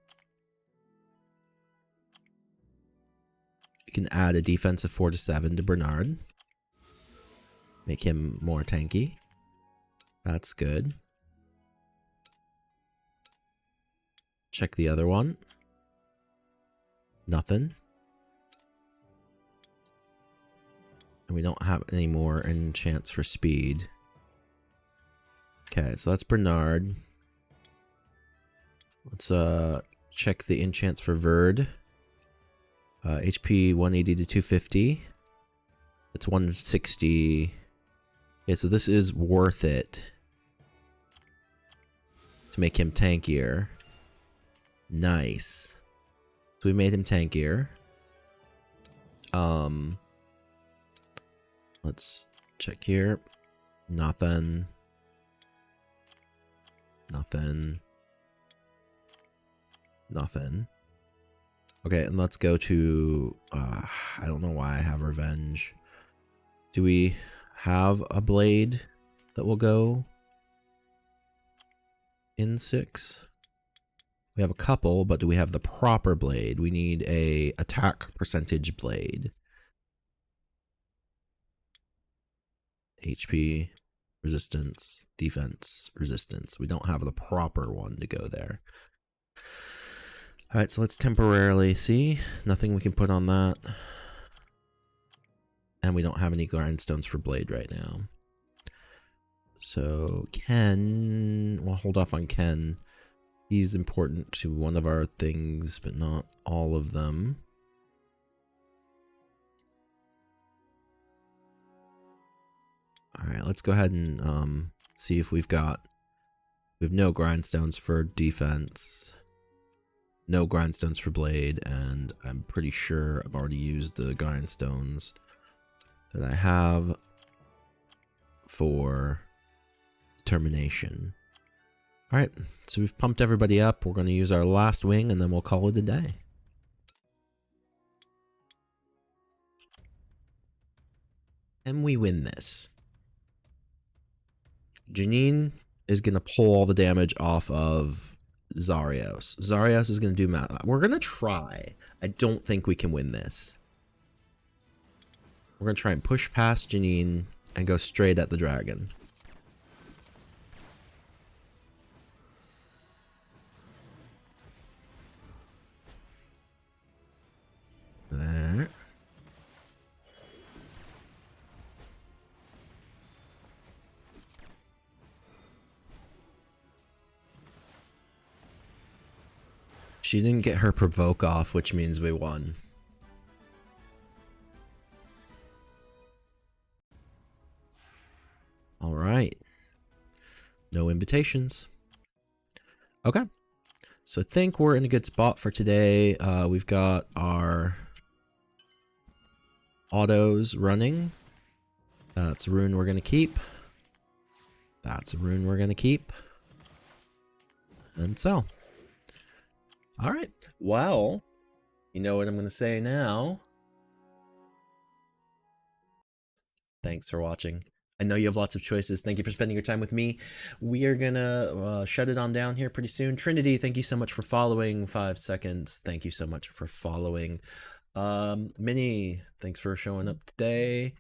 S2: We can add a defense of 4 to 7 to Bernard. Make him more tanky. That's good. Check the other one. Nothing. And we don't have any more enchants for speed. Okay, so that's Bernard. Let's check the enchants for Verd. HP 180 to 250. It's 160. Okay, so this is worth it to make him tankier. Nice. So we made him tankier. Let's check here. Nothing. Nothing. Nothing. Okay, and let's go to I don't know why I have revenge. Do we have a blade that will go in 6? We have a couple, but do we have the proper blade? We need a attack percentage blade. HP, resistance, defense, resistance. We don't have the proper one to go there. Alright, so let's temporarily see. Nothing we can put on that. And we don't have any grindstones for blade right now. So Ken, we'll hold off on Ken. He's important to one of our things, but not all of them. Alright, let's go ahead and see if we have no grindstones for defense, no grindstones for blade, and I'm pretty sure I've already used the grindstones that I have for determination. Alright, so we've pumped everybody up. We're going to use our last wing and then we'll call it a day. And we win this. Janine is going to pull all the damage off of Zarios. Zarios is going to do we're going to try. I don't think we can win this. We're going to try and push past Janine and go straight at the dragon. There. She didn't get her provoke off, which means we won. All right. No invitations. Okay. So I think we're in a good spot for today. We've got our autos running. That's a rune we're going to keep. That's a rune we're going to keep. And so. All right. Well, you know what I'm going to say now. Thanks for watching. I know you have lots of choices. Thank you for spending your time with me. We are going to shut it on down here pretty soon. Trinity, thank you so much for following. 5 seconds. Thank you so much for following. Minnie, thanks for showing up today.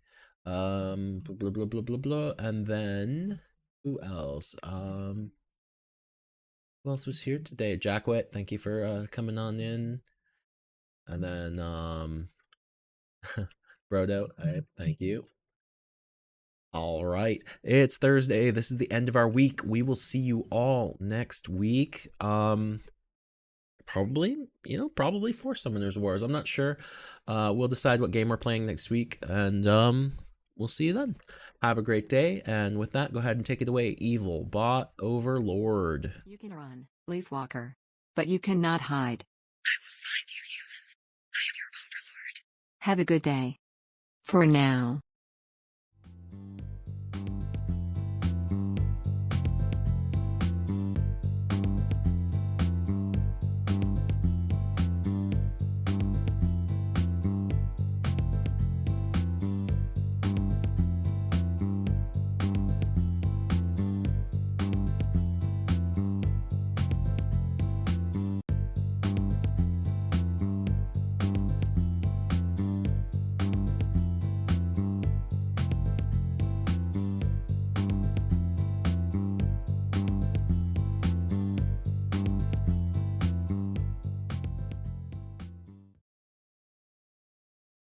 S2: Blah, blah, blah, blah, blah, blah. And then, who else? Who else was here today? Jackwet, thank you for coming on in. And then, Brodo, thank you. All right, it's Thursday. This is the end of our week. We will see you all next week. Probably for Summoners Wars. I'm not sure. We'll decide what game we're playing next week, and we'll see you then. Have a great day, and with that, go ahead and take it away. Evil Bot Overlord.
S1: You can run, Leafwalker, but you cannot hide.
S5: I will find you, human. I am your overlord.
S1: Have a good day. For now.